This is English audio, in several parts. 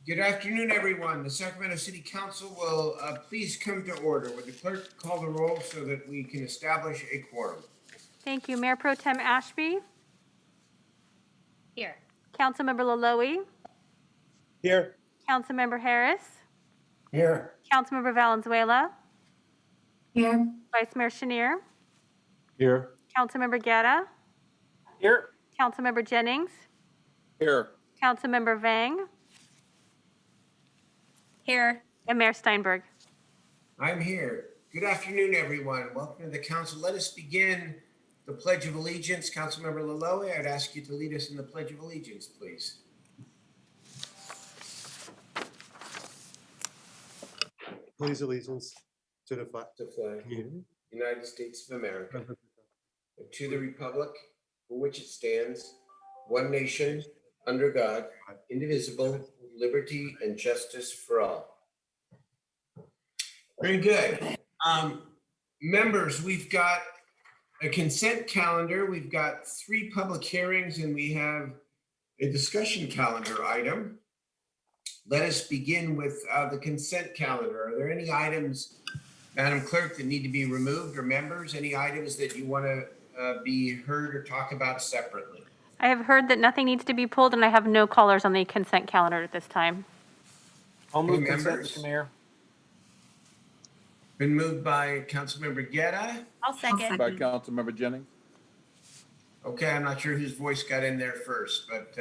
Good afternoon, everyone. The Sacramento City Council will please come to order. Would the clerk call the roll so that we can establish a quorum? Thank you. Mayor Pro Tem Ashby, Here. Councilmember Laloe, Here. Councilmember Harris, Here. Councilmember Valenzuela, Here. Vice Mayor Chenier, Here. Councilmember Guerra, Here. Councilmember Jennings, Here. Councilmember Vang, Here. and Mayor Steinberg. I'm here. Good afternoon, everyone. Welcome to the council. Let us begin the Pledge of Allegiance. Councilmember Laloe, I'd ask you to lead us in the Pledge of Allegiance, please. Please allegiance to the flag. The flag, United States of America, and to the republic for which it stands, one nation, under God, indivisible, with liberty and justice for all. Very good. Members, we've got a consent calendar. We've got 3 public hearings, and we have a discussion calendar item. Let us begin with the consent calendar. Are there any items, Madam Clerk, that need to be removed, or members, any items that you want to be heard or talk about separately? I have heard that nothing needs to be pulled, and I have no callers on the consent calendar at this time. I'll move Any consent, members? Mr. Mayor. Been moved by Councilmember Guerra. I'll second. By Councilmember Jennings. Okay, I'm not sure whose voice got in there first, but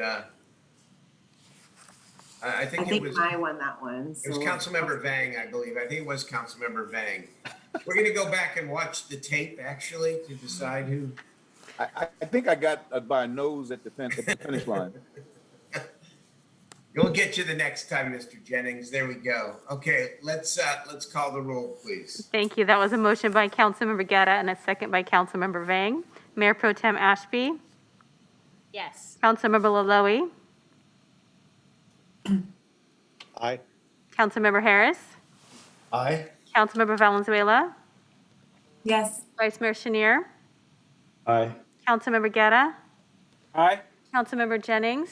I think it was I won that one. it was Councilmember Vang, I believe. I think it was Councilmember Vang. We're going to go back and watch the tape, actually, to decide who. I think I got by a nose at the finish line. We'll get you the next time, Mr. Jennings. There we go. Okay, let's call the roll, please. Thank you. That was a motion by Councilmember Guerra and a second by Councilmember Vang. Mayor Pro Tem Ashby, Yes. Councilmember Laloe, Aye. Councilmember Harris, Aye. Councilmember Valenzuela, Yes. Vice Mayor Chenier, Aye. Councilmember Guerra, Aye. Councilmember Jennings,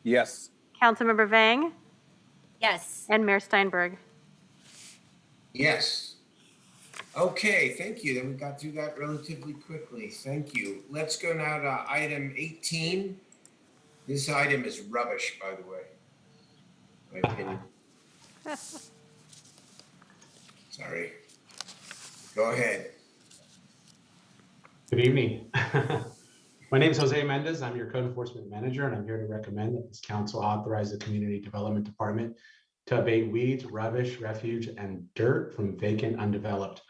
Yes. Councilmember Vang, Yes. and Mayor Steinberg. Yes. Okay, thank you. Then we got through that relatively quickly. Thank you. Let's go now to item 18. This item is rubbish, by the way. My opinion. Sorry. Go ahead. Good evening. My name is Jose Mendez. I'm your code enforcement manager, and I'm here to recommend that this council authorize the Community Development Department to abate weeds, rubbish, refuge, and dirt from vacant, undeveloped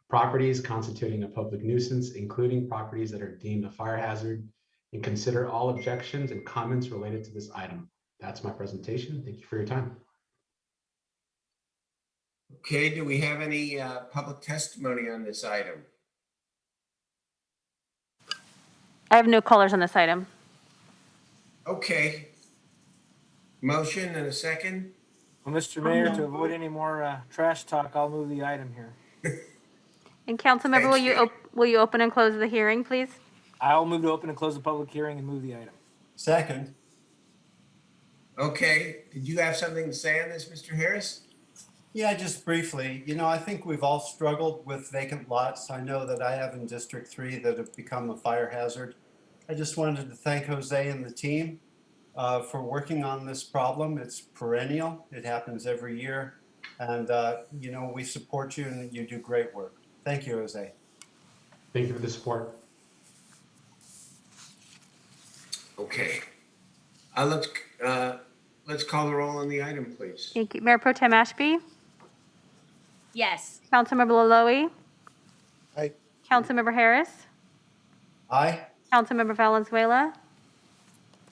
properties constituting a public nuisance, including properties that are deemed a fire hazard, and consider all objections and comments related to this item. That's my presentation. Thank you for your time. Okay, do we have any public testimony on this item? I have no callers on this item. Okay. Motion and a second? Well, Mr. Mayor, to avoid any more trash talk, I'll move the item here. And Councilmember, Thanks, will you open and close the hearing, please? I'll move to open and close the public hearing and move the item. Second. Okay, did you have something to say on this, Mr. Harris? Yeah, just briefly, I think we've all struggled with vacant lots. I know that I have in District 3 that have become a fire hazard. I just wanted to thank Jose and the team for working on this problem. It's perennial. It happens every year. And, we support you and you do great work. Thank you, Jose. Thank you for the support. Okay. Let's call the roll on the item, please. Thank you. Mayor Pro Tem Ashby, Yes. Councilmember Laloe, Aye. Councilmember Harris, Aye. Councilmember Valenzuela,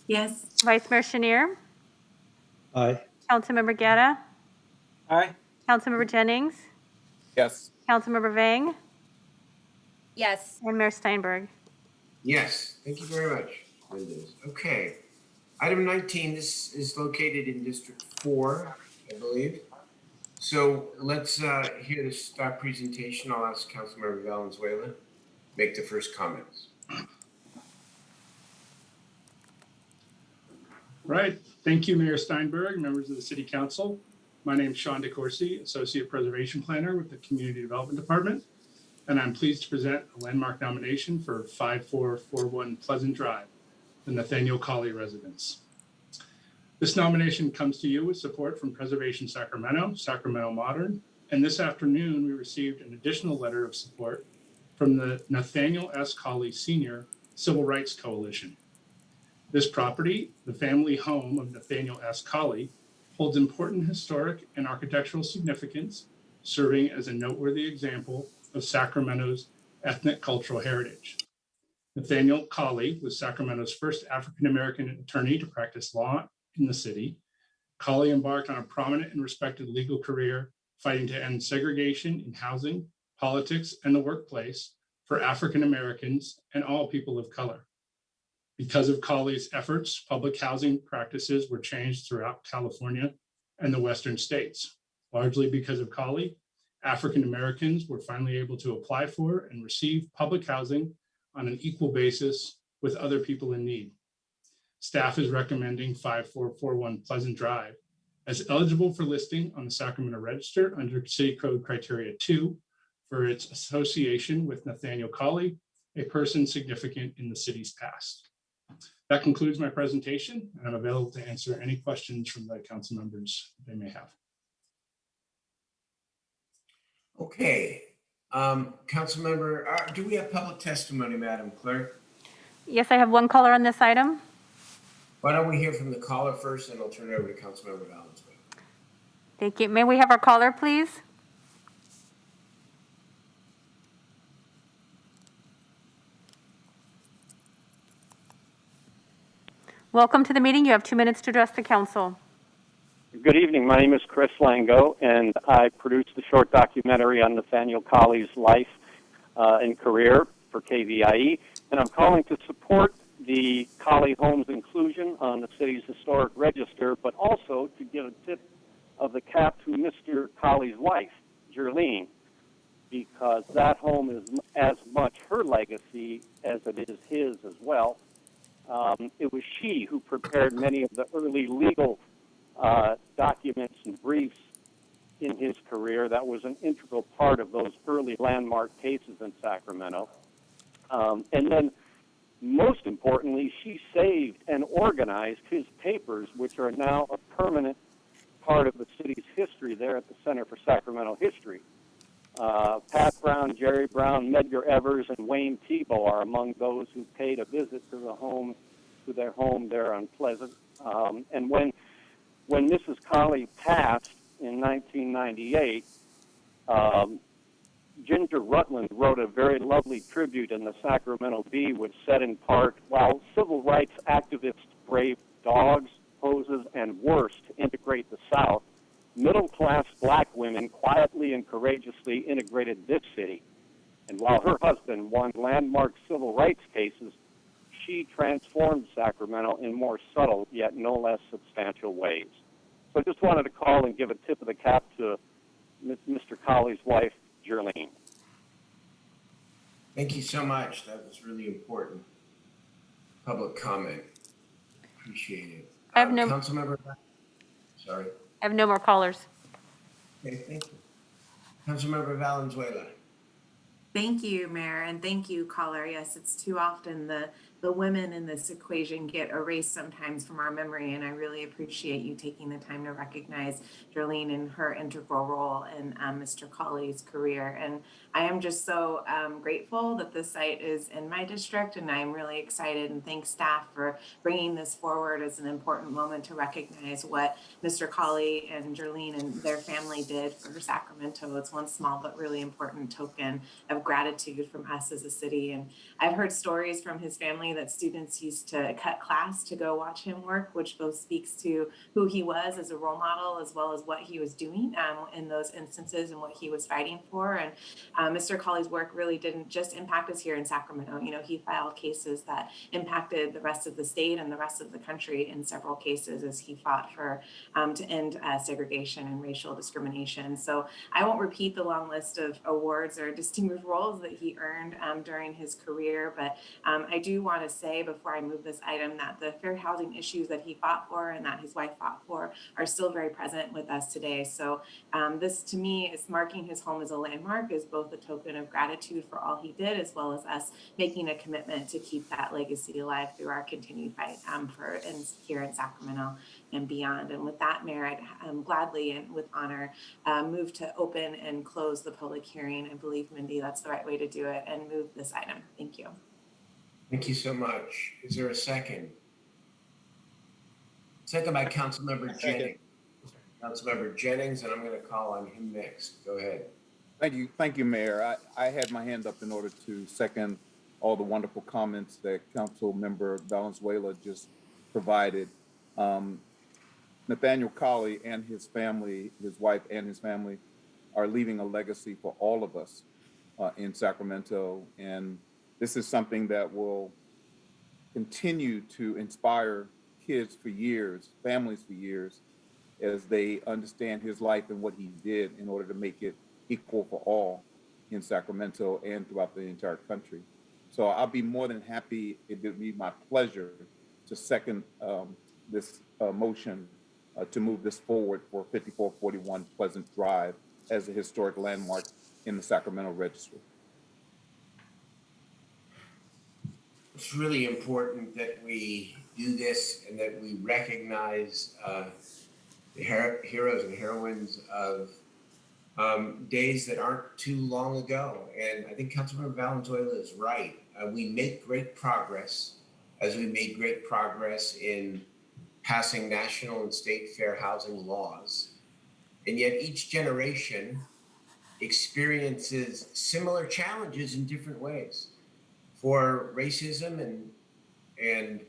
Yes. Vice Mayor Chenier, Aye. Councilmember Guerra, Aye. Councilmember Jennings, Yes. Councilmember Vang, Yes. and Mayor Steinberg. Yes, thank you very much, Mendez. Okay. Item 19, this is located in District 4, I believe. So let's hear the start presentation. I'll ask Councilmember Valenzuela make the first comments. Right. Thank you, Mayor Steinberg, members of the City Council. My name is Sean DeCourcy, Associate Preservation Planner with the Community Development Department, and I'm pleased to present a landmark nomination for 5441 Pleasant Drive, the Nathaniel Colley residence. This nomination comes to you with support from Preservation Sacramento, Sacramento Modern, and this afternoon we received an additional letter of support from the Nathaniel S. Colley Sr. Civil Rights Coalition. This property, the family home of Nathaniel S. Colley, holds important historic and architectural significance, serving as a noteworthy example of Sacramento's ethnic cultural heritage. Nathaniel Colley was Sacramento's first African-American attorney to practice law in the city. Colley embarked on a prominent and respected legal career fighting to end segregation in housing, politics, and the workplace for African Americans and all people of color. Because of Colley's efforts, public housing practices were changed throughout California and the Western states. Largely because of Colley, African Americans were finally able to apply for and receive public housing on an equal basis with other people in need. Staff is recommending 5441 Pleasant Drive as eligible for listing on the Sacramento Register under City Code Criteria 2 for its association with Nathaniel Colley, a person significant in the city's past. That concludes my presentation, and I'm available to answer any questions from the council members they may have. Okay, council member, do we have public testimony, Madam Clerk? Yes, I have one caller on this item. Why don't we hear from the caller first, and I'll turn it over to Councilmember Valenzuela. Thank you. May we have our caller, please? Welcome to the meeting. You have 2 minutes to address the council. Good evening. My name is Chris Lango, and I produced the short documentary on Nathaniel Colley's life and career for KVIE, and I'm calling to support the Colley Homes inclusion on the city's historic register, but also to give a tip of the cap to Mr. Colley's wife, Jerlene, because that home is as much her legacy as it is his as well. It was she who prepared many of the early legal documents and briefs in his career. That was an integral part of those early landmark cases in Sacramento. And then, most importantly, she saved and organized his papers, which are now a permanent part of the city's history there at the Center for Sacramento History. Pat Brown, Jerry Brown, Medgar Evers, and Wayne Tebow are among those who paid a visit to their home there on Pleasant. And when Mrs. Colley passed in 1998, Ginger Rutland wrote a very lovely tribute in the Sacramento Bee, which said in part, while civil rights activists braved dogs, hoses, and worse to integrate the South, middle-class black women quietly and courageously integrated this city. And while her husband won landmark civil rights cases, she transformed Sacramento in more subtle yet no less substantial ways. So I just wanted to call and give a tip of the cap to Mr. Colley's wife, Jerlene. Thank you so much. That was really important. Public comment. Appreciate it. I have no- Councilmember, sorry. I have no more callers. Okay, thank you. Councilmember Valenzuela. Thank you, Mayor, and thank you, caller. Yes, it's too often the women in this equation get erased sometimes from our memory, and I really appreciate you taking the time to recognize Darlene and her integral role in Mr. Colley's career. And I am just so grateful that this site is in my district, and I'm really excited and thank staff for bringing this forward as an important moment to recognize what Mr. Colley and Darlene and their family did for Sacramento. It's one small but really important token of gratitude from us as a city. And I've heard stories from his family that students used to cut class to go watch him work, which both speaks to who he was as a role model as well as what he was doing in those instances and what he was fighting for. And Mr. Colley's work really didn't just impact us here in Sacramento. You know, he filed cases that impacted the rest of the state and the rest of the country in several cases as he fought for to end segregation and racial discrimination. So I won't repeat the long list of awards or distinguished roles that he earned during his career, but I do want want to say before I move this item that the fair housing issues that he fought for and that his wife fought for are still very present with us today. So this to me is marking his home as a landmark is both a token of gratitude for all he did, as well as us making a commitment to keep that legacy alive through our continued fight here in Sacramento and beyond. And with that, Mayor, I'd gladly and with honor move to open and close the public hearing. I believe, Mindy, that's the right way to do it, and move this item. Thank you. Thank you so much. Is there a second? Second by Councilmember Second. Jennings. Councilmember Jennings, and I'm going to call on him next. Go ahead. Thank you, Mayor. I had my hand up in order to second all the wonderful comments that Council Member Valenzuela just provided. Nathaniel Colley and his family, his wife and his family, are leaving a legacy for all of us in Sacramento. And this is something that will continue to inspire kids for years, families for years, as they understand his life and what he did in order to make it equal for all in Sacramento and throughout the entire country. So I'll be more than happy. It would be my pleasure to second this motion to move this forward for 5441 Pleasant Drive as a historic landmark in the Sacramento Register. It's really important that we do this and that we recognize the heroes and heroines of days that aren't too long ago. And I think Councilmember Valenzuela is right. We make great progress as we made great progress in passing national and state fair housing laws. And yet each generation experiences similar challenges in different ways. For racism and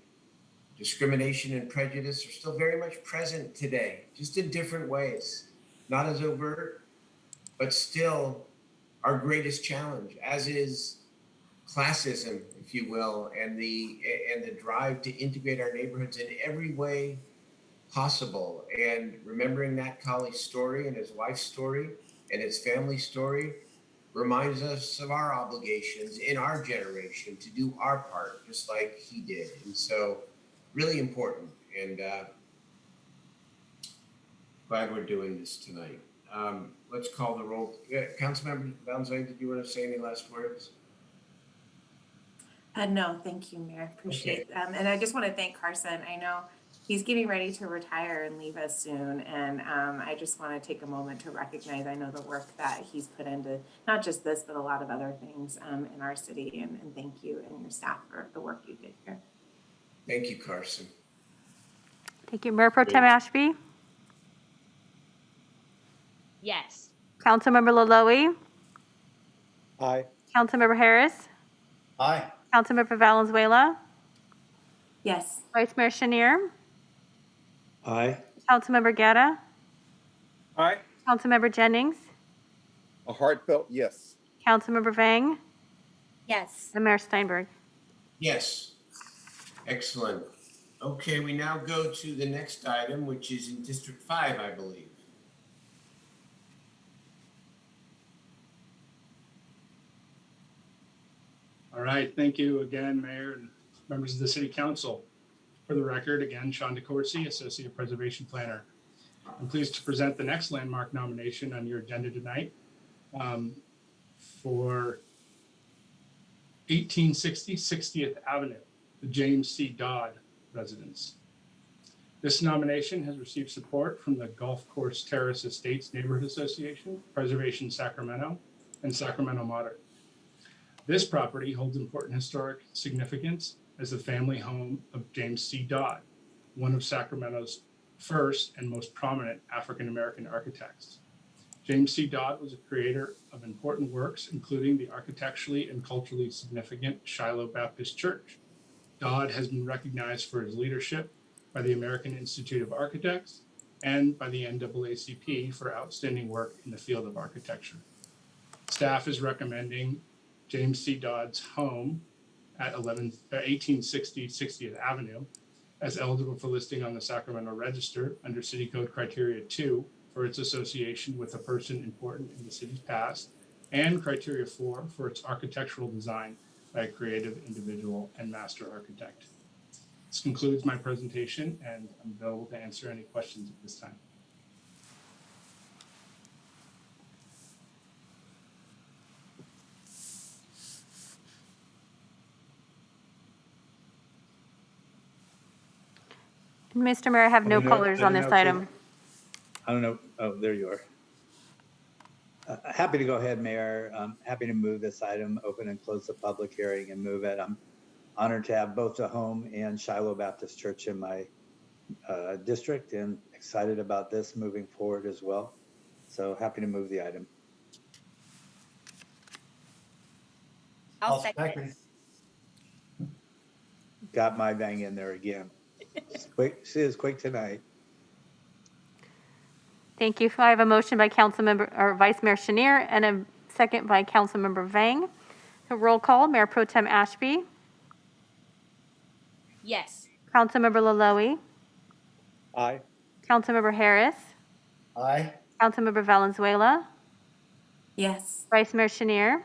discrimination and prejudice are still very much present today, just in different ways, not as overt, but still our greatest challenge, as is classism, if you will, and the drive to integrate our neighborhoods in every way possible. And remembering that Colley's story and his wife's story and his family's story reminds us of our obligations in our generation to do our part, just like he did. And so really important, and glad we're doing this tonight. Let's call the roll. Councilmember Valenzuela, did you want to say any last words? No, thank you, Mayor. Appreciate it. And I just want to thank Carson. I know he's getting ready to retire and leave us soon. And I just want to take a moment to recognize, I know the work that he's put into not just this, but a lot of other things in our city. And thank you and your staff for the work you did here. Thank you, Carson. Thank you. Mayor Pro Tem Ashby, Yes. Councilmember Laloe, Aye. Councilmember Harris, Aye. Councilmember Valenzuela, Yes. Vice Mayor Chenier, Aye. Councilmember Guerra, All right, Councilmember Jennings, A heartfelt yes. Councilmember Vang, Yes. and Mayor Steinberg. Yes. Excellent. Okay, we now go to the next item, which is in District 5, I believe. All right, thank you again, Mayor and members of the City Council. For the record, again, Sean DeCoursey, Associate Preservation Planner. I'm pleased to present the next landmark nomination on your agenda tonight for 1860 60th Avenue, the James C. Dodd residence. This nomination has received support from the Golf Course Terrace Estates Neighborhood Association, Preservation Sacramento, and Sacramento Modern. This property holds important historic significance as the family home of James C. Dodd, one of Sacramento's first and most prominent African-American architects. James C. Dodd was a creator of important works, including the architecturally and culturally significant Shiloh Baptist Church. Dodd has been recognized for his leadership by the American Institute of Architects and by the NAACP for outstanding work in the field of architecture. Staff is recommending James C. Dodd's home at 1860 60th Avenue as eligible for listing on the Sacramento Register under City Code Criteria 2 for its association with a person important in the city's past, and Criteria 4 for its architectural design by a creative individual and master architect. This concludes my presentation, and I'm available to answer any questions at this time. Mr. Mayor, I have no colors on this item. I don't know. Oh, there you are. Happy to go ahead, Mayor. I'm happy to move this item, open and close the public hearing and move it. I'm honored to have both the home and Shiloh Baptist Church in my district and excited about this moving forward as well. So happy to move the item. I'll second. Got my bang in there again. Quick, she is quick tonight. Thank you. I have a motion by Councilmember or Vice Mayor Chenier and a second by Councilmember Vang. A roll call, Mayor Pro Tem Ashby, Yes. Councilmember Laloe, Aye. Councilmember Harris, Aye. Councilmember Valenzuela, Yes. Vice Mayor Chenier,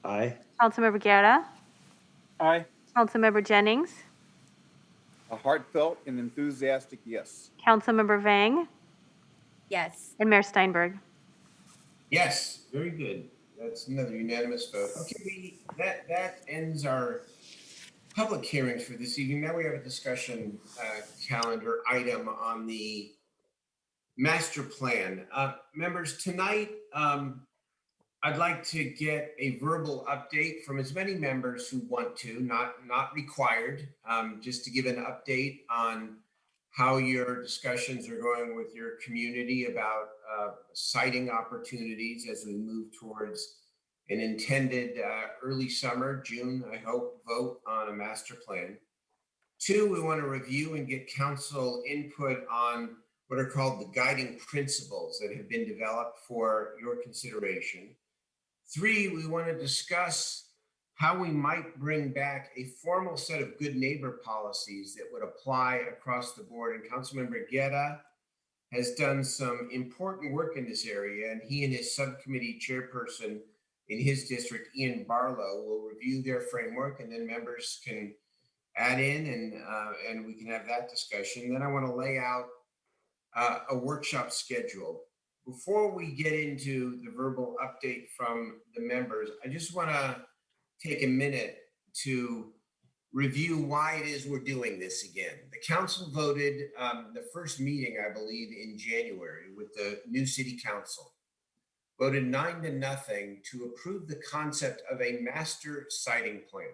Aye. Councilmember Guerra, Aye. Councilmember Jennings, A heartfelt and enthusiastic yes. Councilmember Vang, Yes. and Mayor Steinberg. Yes, very good. That's another unanimous vote. Okay, that ends our public hearings for this evening. Now we have a discussion calendar item on the master plan. Members, tonight, I'd like to get a verbal update from as many members who want to, not required, just to give an update on how your discussions are going with your community about siting opportunities as we move towards an intended early summer, June, I hope, vote on a master plan. 2, we want to review and get council input on what are called the guiding principles that have been developed for your consideration. 3, we want to discuss how we might bring back a formal set of good neighbor policies that would apply across the board. And Councilmember Guerra has done some important work in this area, and he and his subcommittee chairperson in his district, Ian Barlow, will review their framework, and then members can add in and we can have that discussion. Then I want to lay out a workshop schedule. Before we get into the verbal update from the members, I just want to take a minute to review why it is we're doing this again. The council voted the first meeting, I believe, in January with the new city council, voted 9-0 to approve the concept of a master siting plan.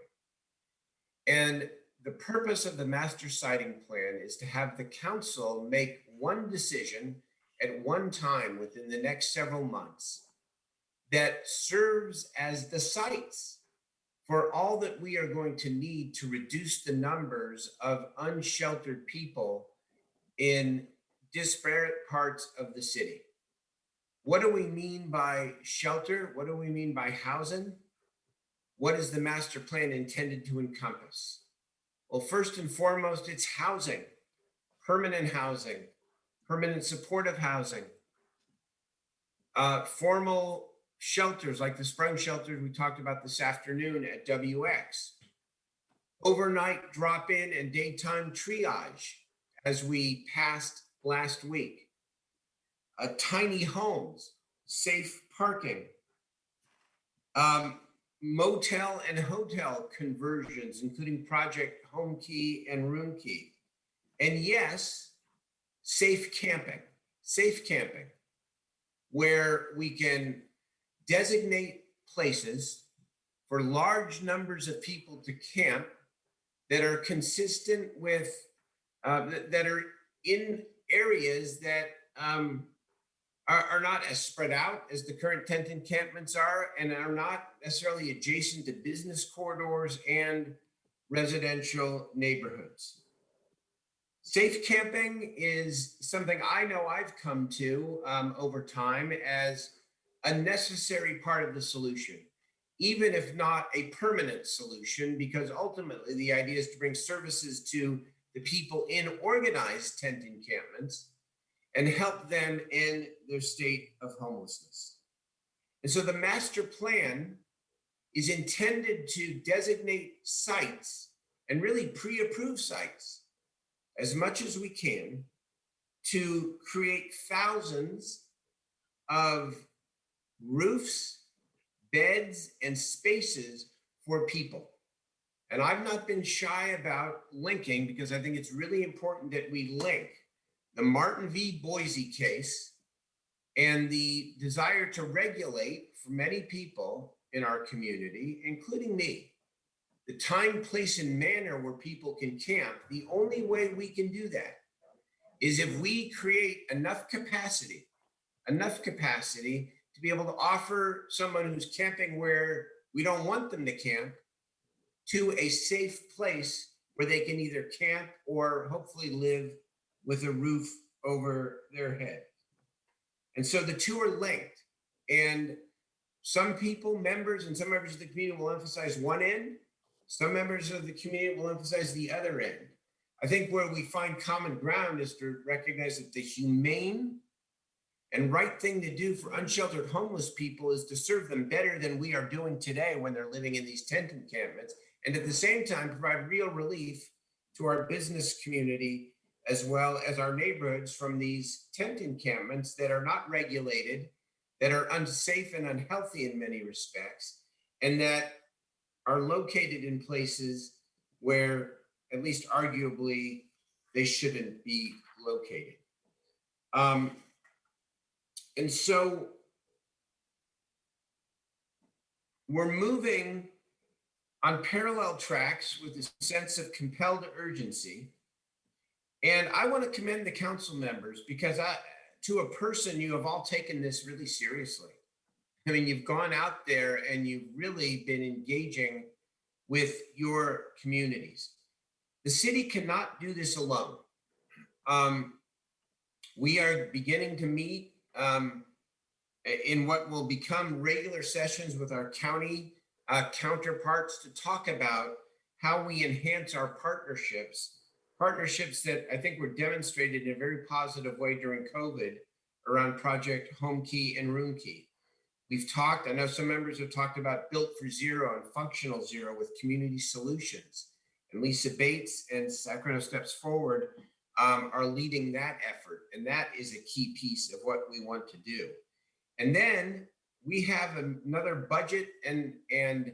And the purpose of the master siting plan is to have the council make one decision at one time within the next several months that serves as the sites for all that we are going to need to reduce the numbers of unsheltered people in disparate parts of the city. What do we mean by shelter? What do we mean by housing? What is the master plan intended to encompass? Well, first and foremost, it's housing, permanent supportive housing, formal shelters like the sprung shelters we talked about this afternoon at WX, overnight drop-in and daytime triage as we passed last week, tiny homes, safe parking, motel and hotel conversions, including Project Home Key and Room Key. And yes, safe camping, where we can designate places for large numbers of people to camp that are consistent with, that are in areas that are not as spread out as the current tent encampments are, and are not necessarily adjacent to business corridors and residential neighborhoods. Safe camping is something I know I've come to over time as a necessary part of the solution, even if not a permanent solution, because ultimately the idea is to bring services to the people in organized tent encampments and help them in their state of homelessness. And so the master plan is intended to designate sites and really pre-approve sites as much as we can to create thousands of roofs, beds, and spaces for people. And I've not been shy about linking, because I think it's really important that we link the Martin v. Boise case and the desire to regulate for many people in our community, including me, the time, place, and manner where people can camp. The only way we can do that is if we create enough capacity to be able to offer someone who's camping where we don't want them to camp to a safe place where they can either camp or hopefully live with a roof over their head. And so the two are linked. And some people, members of the community will emphasize one end. Some members of the community will emphasize the other end. I think where we find common ground is to recognize that the humane and right thing to do for unsheltered homeless people is to serve them better than we are doing today when they're living in these tent encampments, and at the same time provide real relief to our business community as well as our neighborhoods from these tent encampments that are not regulated, that are unsafe and unhealthy in many respects, and that are located in places where, at least arguably, they shouldn't be located. And so we're moving on parallel tracks with a sense of compelled urgency. And I want to commend the council members, because to a person, you have all taken this really seriously. I mean, you've gone out there and you've really been engaging with your communities. The city cannot do this alone. We are beginning to meet in what will become regular sessions with our county counterparts to talk about how we enhance our partnerships that I think were demonstrated in a very positive way during COVID around Project Home Key and Room Key. We've talked, I know some members have talked about Built for Zero and Functional Zero with Community Solutions. And Lisa Bates and Sacramento Steps Forward are leading that effort. And that is a key piece of what we want to do. And then we have another budget and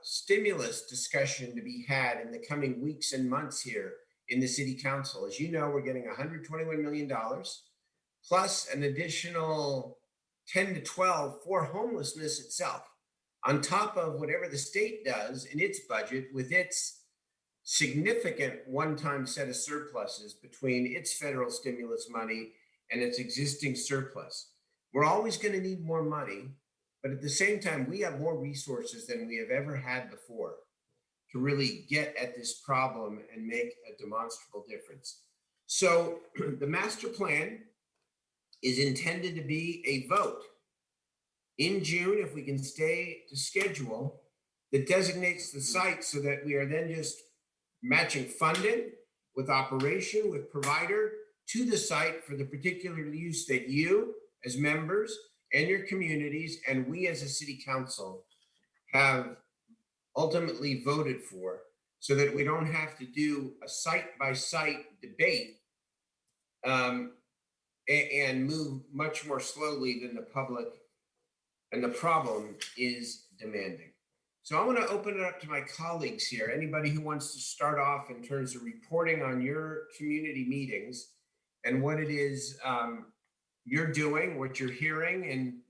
stimulus discussion to be had in the coming weeks and months here in the city council. As you know, we're getting $121 million plus an additional 10 to 12 for homelessness itself, on top of whatever the state does in its budget with its significant one-time set of surpluses between its federal stimulus money and its existing surplus. We're always going to need more money, but at the same time, we have more resources than we have ever had before to really get at this problem and make a demonstrable difference. So the master plan is intended to be a vote in June, if we can stay to schedule, that designates the site so that we are then just matching funding with operation, with provider to the site for the particular use that you as members and your communities and we as a city council have ultimately voted for, so that we don't have to do a site-by-site debate and move much more slowly than the public and the problem is demanding. So I want to open it up to my colleagues here. Anybody who wants to start off in terms of reporting on your community meetings and what it is you're doing, what you're hearing,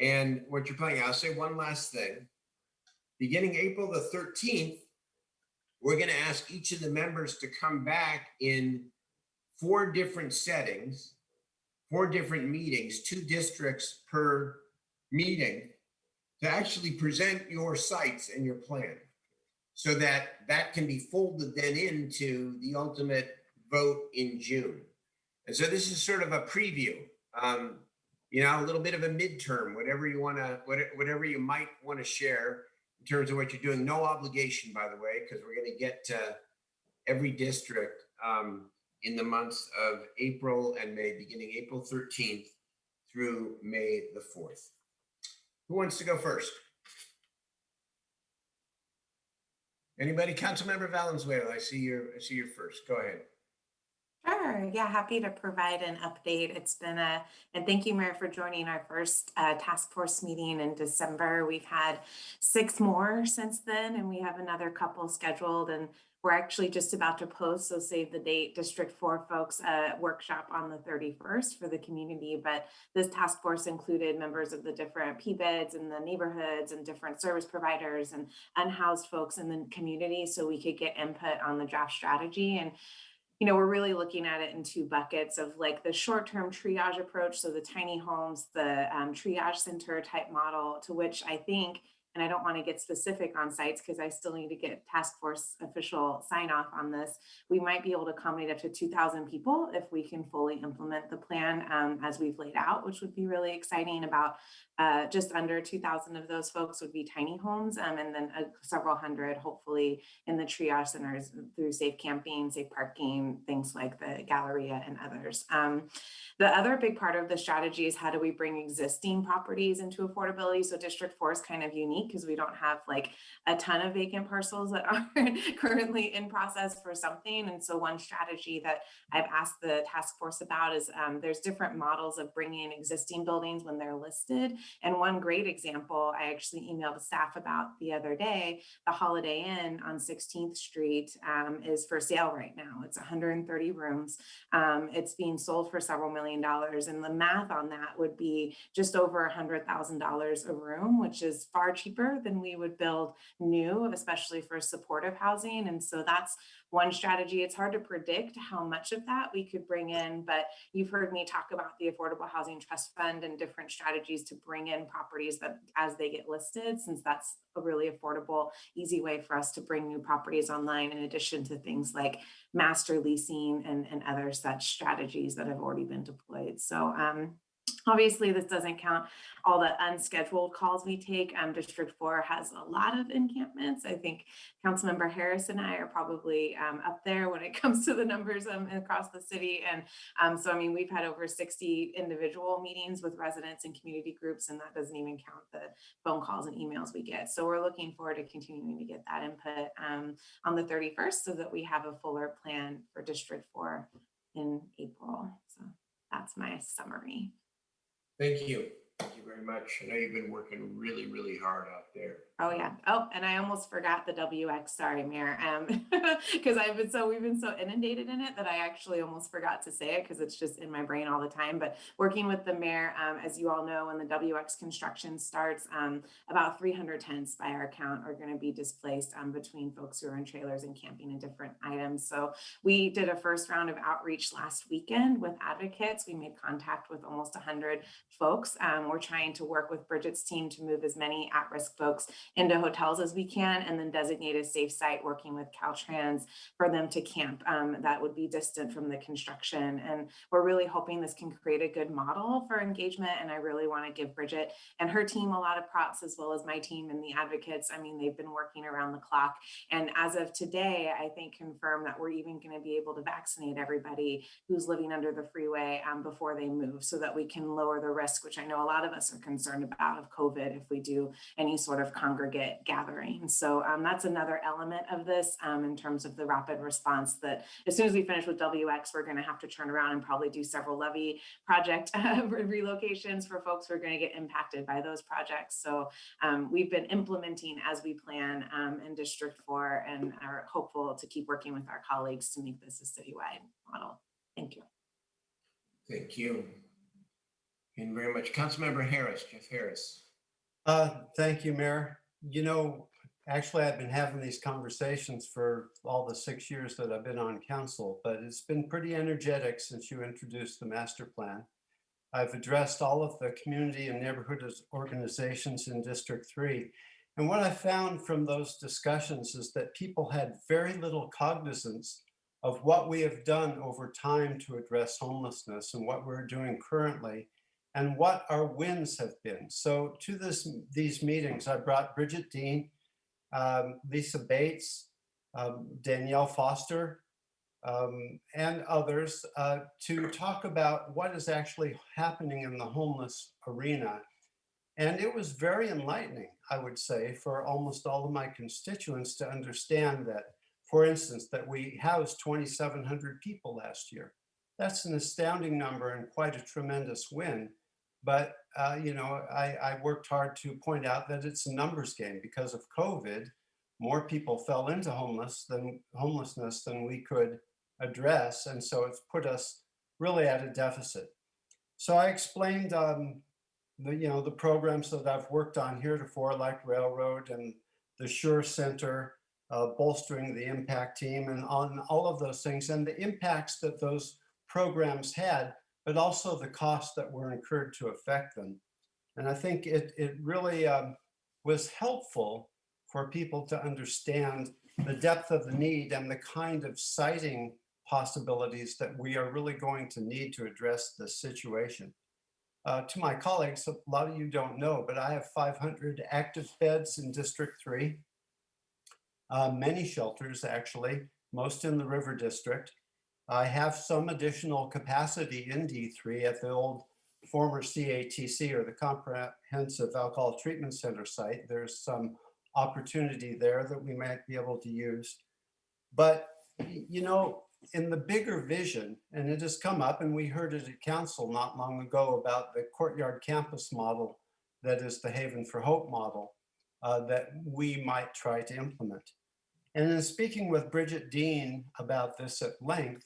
and what you're planning. I'll say one last thing. Beginning April the 13th, we're going to ask each of the members to come back in 4 different settings, 4 different meetings, 2 districts per meeting, to actually present your sites and your plan, so that can be folded then into the ultimate vote in June. And so this is sort of a preview, a little bit of a midterm, whatever you might want to share in terms of what you're doing. No obligation, by the way, because we're going to get to every district in the months of April and May, beginning April 13th through May the 4th. Who wants to go first? Anybody? Councilmember Valenzuela, I see you're first. Go ahead. Sure. Yeah, happy to provide an update. It's been and thank you, Mayor, for joining our first task force meeting in December. We've had 6 more since then, and we have another couple scheduled, and we're actually just about to post, so save the date, District 4 folks, workshop on the 31st for the community. But this task force included members of the different PBEDs and the neighborhoods and different service providers and unhoused folks in the community, so we could get input on the draft strategy. And we're really looking at it in 2 buckets of like the short-term triage approach. So the tiny homes, the triage center type model, to which I think, and I don't want to get specific on sites because I still need to get task force official sign off on this. We might be able to accommodate up to 2,000 people if we can fully implement the plan as we've laid out, which would be really exciting. About just under 2,000 of those folks would be tiny homes, and then several hundred, hopefully, in the triage centers through safe camping, safe parking, things like the Galleria and others. The other big part of the strategy is how do we bring existing properties into affordability? So District 4 is kind of unique because we don't have like a ton of vacant parcels that are currently in process for something. And so one strategy that I've asked the task force about is there's different models of bringing in existing buildings when they're listed. And one great example I actually emailed staff about the other day, the Holiday Inn on 16th Street is for sale right now. It's 130 rooms. It's being sold for several $million. And the math on that would be just over $100,000 a room, which is far cheaper than we would build new, especially for supportive housing. And so that's one strategy. It's hard to predict how much of that we could bring in, but you've heard me talk about the Affordable Housing Trust Fund and different strategies to bring in properties that as they get listed, since that's a really affordable, easy way for us to bring new properties online, in addition to things like master leasing and other such strategies that have already been deployed. So obviously, this doesn't count all the unscheduled calls we take. District 4 has a lot of encampments. I think Councilmember Harris and I are probably up there when it comes to the numbers across the city. And so, I mean, we've had over 60 individual meetings with residents and community groups, and that doesn't even count the phone calls and emails we get. So we're looking forward to continuing to get that input on the 31st so that we have a fuller plan for District 4 in April. So that's my summary. Thank you. Thank you very much. I know you've been working really, really hard out there. Oh yeah. Oh, and I almost forgot the WX. Sorry, Mayor. Because we've been so inundated in it that I actually almost forgot to say it because it's just in my brain all the time. But working with the mayor, as you all know, when the WX construction starts, about 300 tents by our count are going to be displaced between folks who are in trailers and camping and different items. So we did a first round of outreach last weekend with advocates. We made contact with almost 100 folks. We're trying to work with Bridget's team to move as many at-risk folks into hotels as we can, and then designate a safe site working with Caltrans for them to camp that would be distant from the construction. And we're really hoping this can create a good model for engagement. And I really want to give Bridget and her team a lot of props, as well as my team and the advocates. I mean, they've been working around the clock. And as of today, I think confirmed that we're even going to be able to vaccinate everybody who's living under the freeway before they move, so that we can lower the risk, which I know a lot of us are concerned about, of COVID if we do any sort of congregate gathering. So that's another element of this in terms of the rapid response, that as soon as we finish with WX, we're going to have to turn around and probably do several levy project relocations for folks who are going to get impacted by those projects. So we've been implementing as we plan in District 4, and are hopeful to keep working with our colleagues to make this a citywide model. Thank you. Thank you. And very much. Councilmember Harris, Jeff Harris. Thank you, Mayor. Actually, I've been having these conversations for all the 6 years that I've been on council, but it's been pretty energetic since you introduced the master plan. I've addressed all of the community and neighborhood organizations in District 3. And what I found from those discussions is that people had very little cognizance of what we have done over time to address homelessness and what we're doing currently, and what our wins have been. So to these meetings, I brought Bridget Dean, Lisa Bates, Danielle Foster, and others to talk about what is actually happening in the homeless arena. And it was very enlightening, I would say, for almost all of my constituents to understand that, for instance, that we housed 2,700 people last year. That's an astounding number and quite a tremendous win. But, I worked hard to point out that it's a numbers game. Because of COVID, more people fell into homelessness than we could address. And so it's put us really at a deficit. So I explained the programs that I've worked on heretofore, like Railroad and the Sure Center, bolstering the impact team, and on all of those things, and the impacts that those programs had, but also the costs that were incurred to affect them. And I think it really was helpful for people to understand the depth of the need and the kind of siting possibilities that we are really going to need to address this situation. To my colleagues, a lot of you don't know, but I have 500 active beds in District 3, many shelters actually, most in the River District. I have some additional capacity in D3 at the old former CATC, or the Comprehensive Alcohol Treatment Center site. There's some opportunity there that we might be able to use. But, in the bigger vision, and it has come up, and we heard it at council not long ago about the courtyard campus model that is the Haven for Hope model that we might try to implement. And in speaking with Bridget Dean about this at length,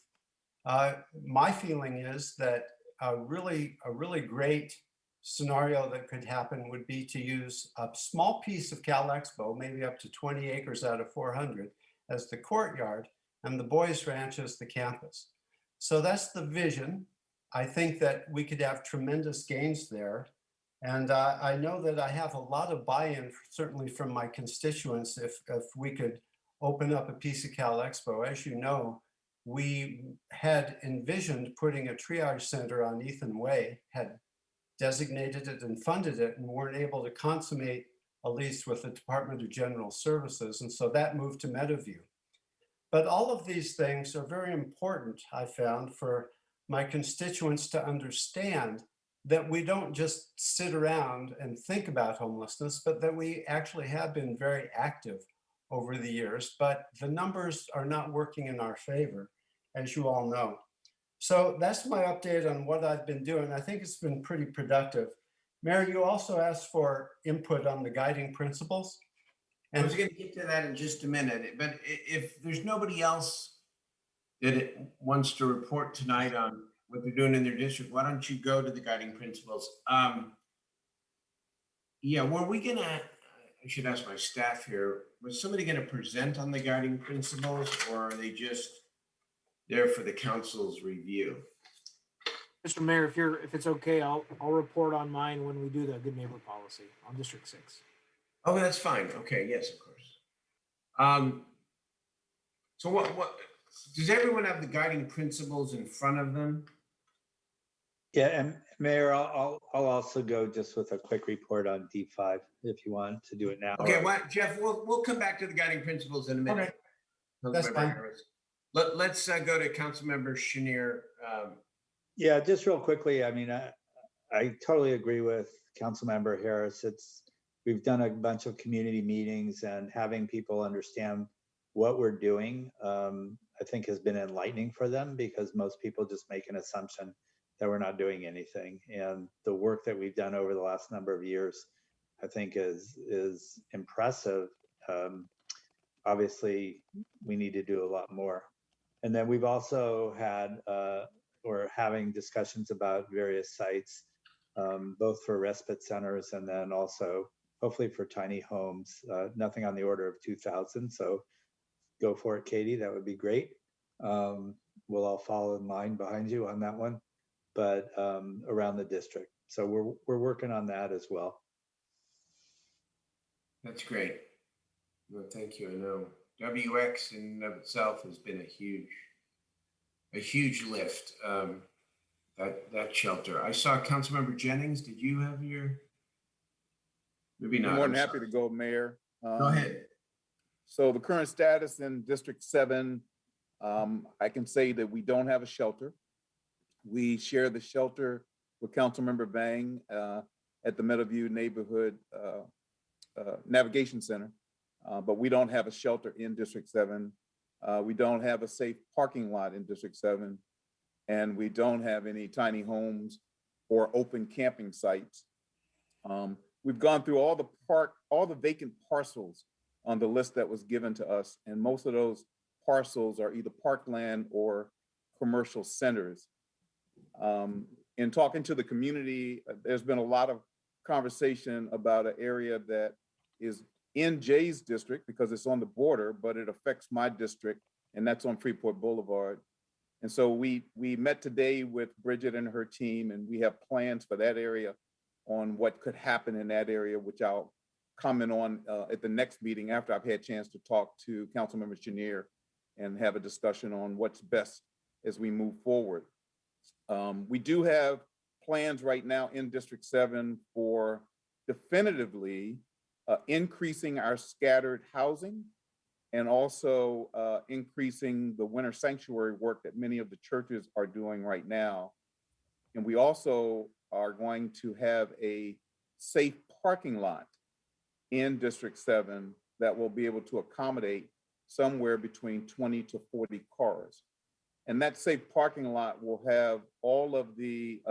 my feeling is that a really great scenario that could happen would be to use a small piece of Cal Expo, maybe up to 20 acres out of 400, as the courtyard, and the Boys Ranch as the campus. So that's the vision. I think that we could have tremendous gains there. And I know that I have a lot of buy-in, certainly from my constituents, if we could open up a piece of Cal Expo. As you know, we had envisioned putting a triage center on Ethan Way, had designated it and funded it, and weren't able to consummate a lease with the Department of General Services. And so that moved to Meadowview. But all of these things are very important, I found, for my constituents to understand that we don't just sit around and think about homelessness, but that we actually have been very active over the years, but the numbers are not working in our favor, as you all know. So that's my update on what I've been doing. I think it's been pretty productive. Mayor, you also asked for input on the guiding principles. I was going to get to that in just a minute, but if there's nobody else that wants to report tonight on what they're doing in their district, why don't you go to the guiding principles? Were we gonna, I should ask my staff here, was somebody gonna present on the guiding principles, or are they just there for the council's review? Mr. Mayor, if it's okay, I'll report on mine when we do the good neighbor policy on District 6. Oh, that's fine. Okay, yes, of course. So what does everyone have the guiding principles in front of them? Yeah, and Mayor, I'll also go just with a quick report on D5 if you want to do it now. Okay, Jeff, we'll come back to the guiding principles in a minute. Okay, that's fine. Let's go to Councilmember Chenier. Yeah, just real quickly. I mean, I totally agree with Councilmember Harris. We've done a bunch of community meetings, and having people understand what we're doing, I think has been enlightening for them, because most people just make an assumption that we're not doing anything. And the work that we've done over the last number of years, I think is impressive. Obviously, we need to do a lot more. And then we've also had, we're having discussions about various sites, both for respite centers and then also hopefully for tiny homes, nothing on the order of 2,000. So go for it, Katie, that would be great. We'll all follow in line behind you on that one, but around the district. So we're working on that as well. That's great. Well, thank you. I know WX in and of itself has been a huge lift. That shelter. I saw Councilmember Jennings. Did you have your? Maybe not. I'm more than I'm happy sorry. to go, Mayor. Go ahead. So the current status in District 7, I can say that we don't have a shelter. We share the shelter with Councilmember Vang at the Meadowview Neighborhood Navigation Center, but we don't have a shelter in District 7. We don't have a safe parking lot in District 7, and we don't have any tiny homes or open camping sites. We've gone through all the vacant parcels on the list that was given to us, and most of those parcels are either parkland or commercial centers. In talking to the community, there's been a lot of conversation about an area that is in Jay's district because it's on the border, but it affects my district, and that's on Freeport Boulevard. And so we met today with Bridget and her team, and we have plans for that area on what could happen in that area, which I'll comment on at the next meeting after I've had a chance to talk to Councilmember Chenier and have a discussion on what's best as we move forward. We do have plans right now in District 7 for definitively increasing our scattered housing and also increasing the winter sanctuary work that many of the churches are doing right now. And we also are going to have a safe parking lot in District 7 that will be able to accommodate somewhere between 20 to 40 cars. And that safe parking lot will have all of the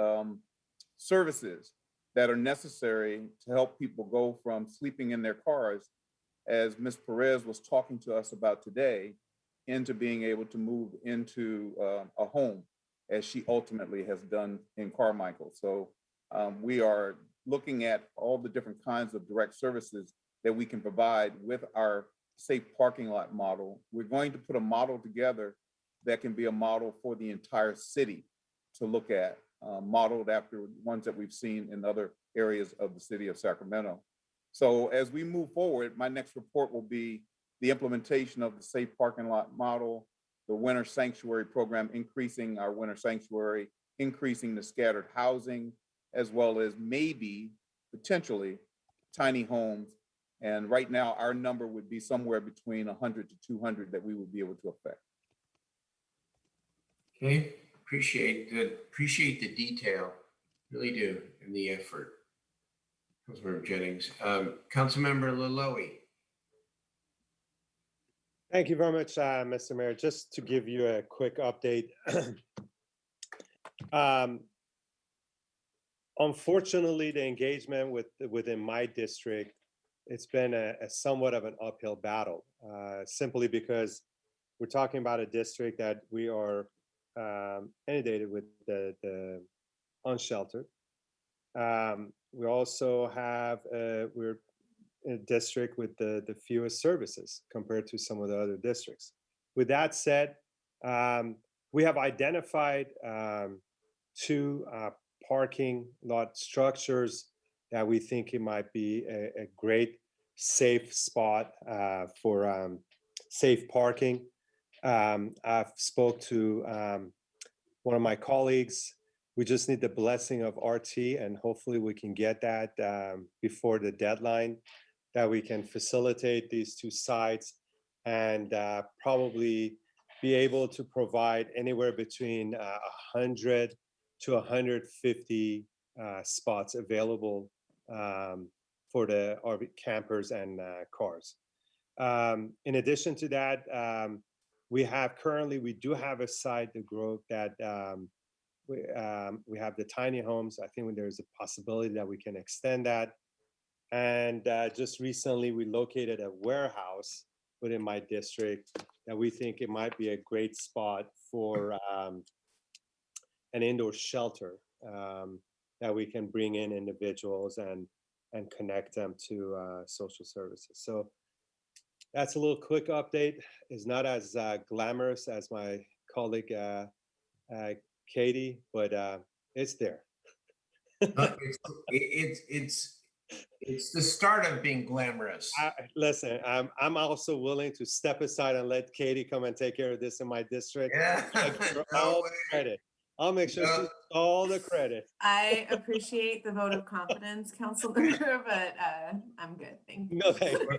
services that are necessary to help people go from sleeping in their cars, as Ms. Perez was talking to us about today, into being able to move into a home, as she ultimately has done in Carmichael. So we are looking at all the different kinds of direct services that we can provide with our safe parking lot model. We're going to put a model together that can be a model for the entire city to look at, modeled after ones that we've seen in other areas of the city of Sacramento. So as we move forward, my next report will be the implementation of the safe parking lot model, the winter sanctuary program, increasing our winter sanctuary, increasing the scattered housing, as well as maybe potentially tiny homes. And right now our number would be somewhere between 100 to 200 that we would be able to affect. Okay, appreciate the detail, really do, and the effort. Councilmember Jennings. Councilmember Laloe. Thank you very much, Mr. Mayor. Just to give you a quick update. Unfortunately, the engagement within my district, it's been a somewhat of an uphill battle, simply because we're talking about a district that we are inundated with the unsheltered. We also have, we're in a district with the fewest services compared to some of the other districts. With that said, we have identified 2 parking lot structures that we think it might be a great safe spot for safe parking. I've spoke to one of my colleagues. We just need the blessing of RT, and hopefully we can get that before the deadline, that we can facilitate these 2 sites and probably be able to provide anywhere between 100 to 150 spots available for the RV campers and cars. In addition to that, we do have a site, the Grove, that we have the tiny homes. I think there's a possibility that we can extend that. And just recently, we located a warehouse within my district that we think it might be a great spot for an indoor shelter that we can bring in individuals and connect them to social services. So that's a little quick update. It's not as glamorous as my colleague Katie, but it's there. It's the start of being glamorous. Listen, I'm also willing to step aside and let Katie come and take care of this in my district. Yeah. All the credit. I'll make sure she gets all the credit. I appreciate the vote of confidence, Councilmember, but I'm good. Thank you. No, thank you.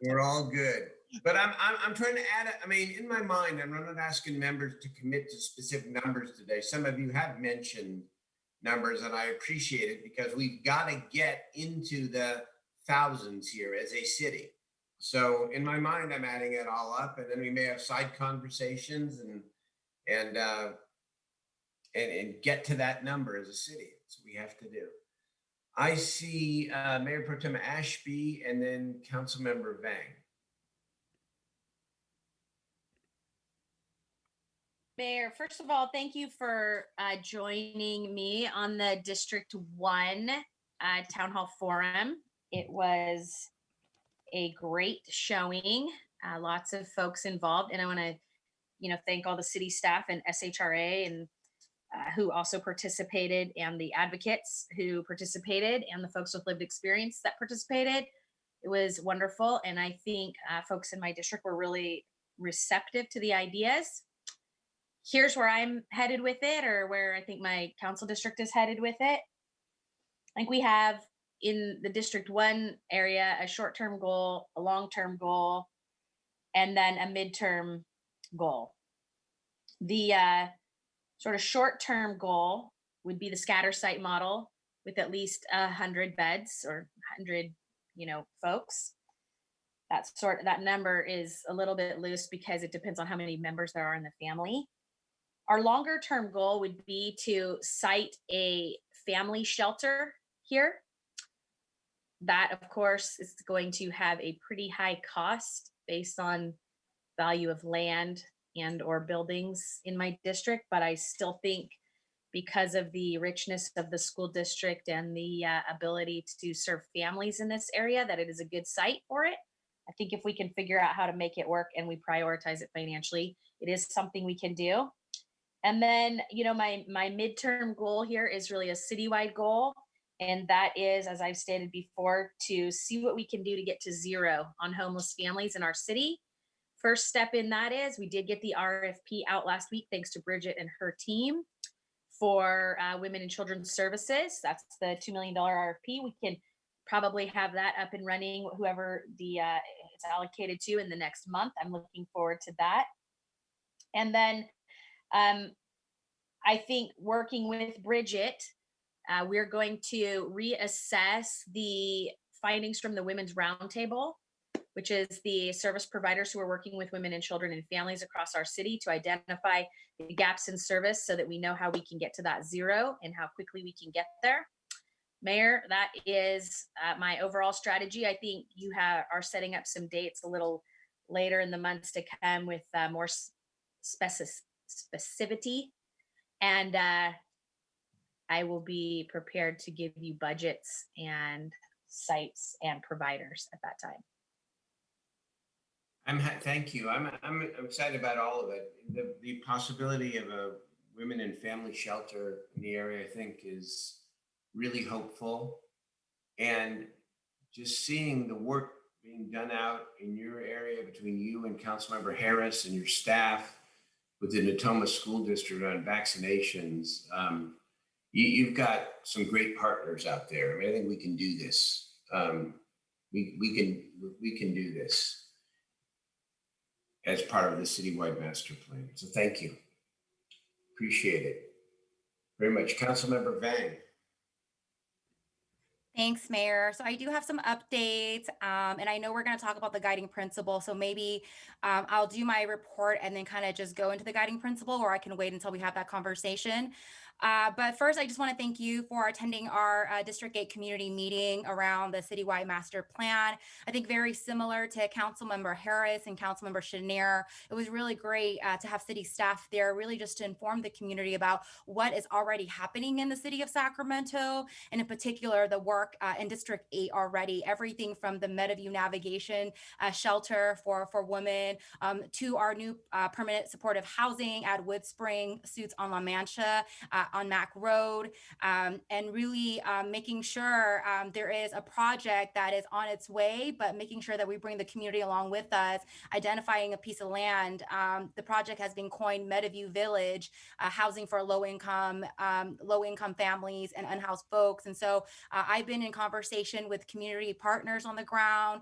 We're all good. But I'm trying to add, I mean, in my mind, I'm not asking members to commit to specific numbers today. Some of you have mentioned numbers, and I appreciate it because we've got to get into the thousands here as a city. So in my mind, I'm adding it all up, and then we may have side conversations and get to that number as a city. That's what we have to do. I see Mayor Pro Tem Ashby and then Councilmember Vang. Mayor, first of all, thank you for joining me on the District 1 Town Hall Forum. It was a great showing, lots of folks involved, and I want to, thank all the city staff and SHRA and who also participated, and the advocates who participated, and the folks with lived experience that participated. It was wonderful, and I think folks in my district were really receptive to the ideas. Here's where I'm headed with it, or where I think my council district is headed with it. I think we have in the District 1 area a short-term goal, a long-term goal, and then a midterm goal. The sort of short-term goal would be the scatter site model with at least 100 beds or 100, folks. That number is a little bit loose because it depends on how many members there are in the family. Our longer term goal would be to site a family shelter here. That, of course, is going to have a pretty high cost based on value of land and or buildings in my district. But I still think because of the richness of the school district and the ability to serve families in this area, that it is a good site for it. I think if we can figure out how to make it work and we prioritize it financially, it is something we can do. And then, my midterm goal here is really a citywide goal. And that is, as I've stated before, to see what we can do to get to zero on homeless families in our city. First step in that is we did get the RFP out last week, thanks to Bridget and her team, for Women and Children's Services. That's the $2 million RFP. We can probably have that up and running, whoever it's allocated to, in the next month. I'm looking forward to that. And then I think working with Bridget, we're going to reassess the findings from the Women's Roundtable, which is the service providers who are working with women and children and families across our city to identify the gaps in service so that we know how we can get to that zero and how quickly we can get there. Mayor, that is my overall strategy. I think you are setting up some dates a little later in the months to come with more specificity, and I will be prepared to give you budgets and sites and providers at that time. Thank you. I'm excited about all of it. The possibility of a women and family shelter in the area, I think, is really hopeful. And just seeing the work being done out in your area between you and Councilmember Harris and your staff with the Natoma School District on vaccinations, you've got some great partners out there. I mean, I think we can do this. We can do this as part of the citywide master plan. So thank you. Appreciate it very much. Councilmember Vang. Thanks, Mayor. So I do have some updates, and I know we're going to talk about the guiding principle. So maybe I'll do my report and then kind of just go into the guiding principle, or I can wait until we have that conversation. But first, I just want to thank you for attending our District 8 community meeting around the citywide master plan. I think very similar to Councilmember Harris and Councilmember Chenier, it was really great to have city staff there, really just to inform the community about what is already happening in the city of Sacramento, and in particular, the work in District 8 already, everything from the Meadowview navigation shelter for women to our new permanent supportive housing at Woodspring Suites on La Mancha, on Mac Road, and really making sure there is a project that is on its way, but making sure that we bring the community along with us, identifying a piece of land. The project has been coined Meadowview Village, housing for low-income families and unhoused folks. And so I've been been in conversation with community partners on the ground,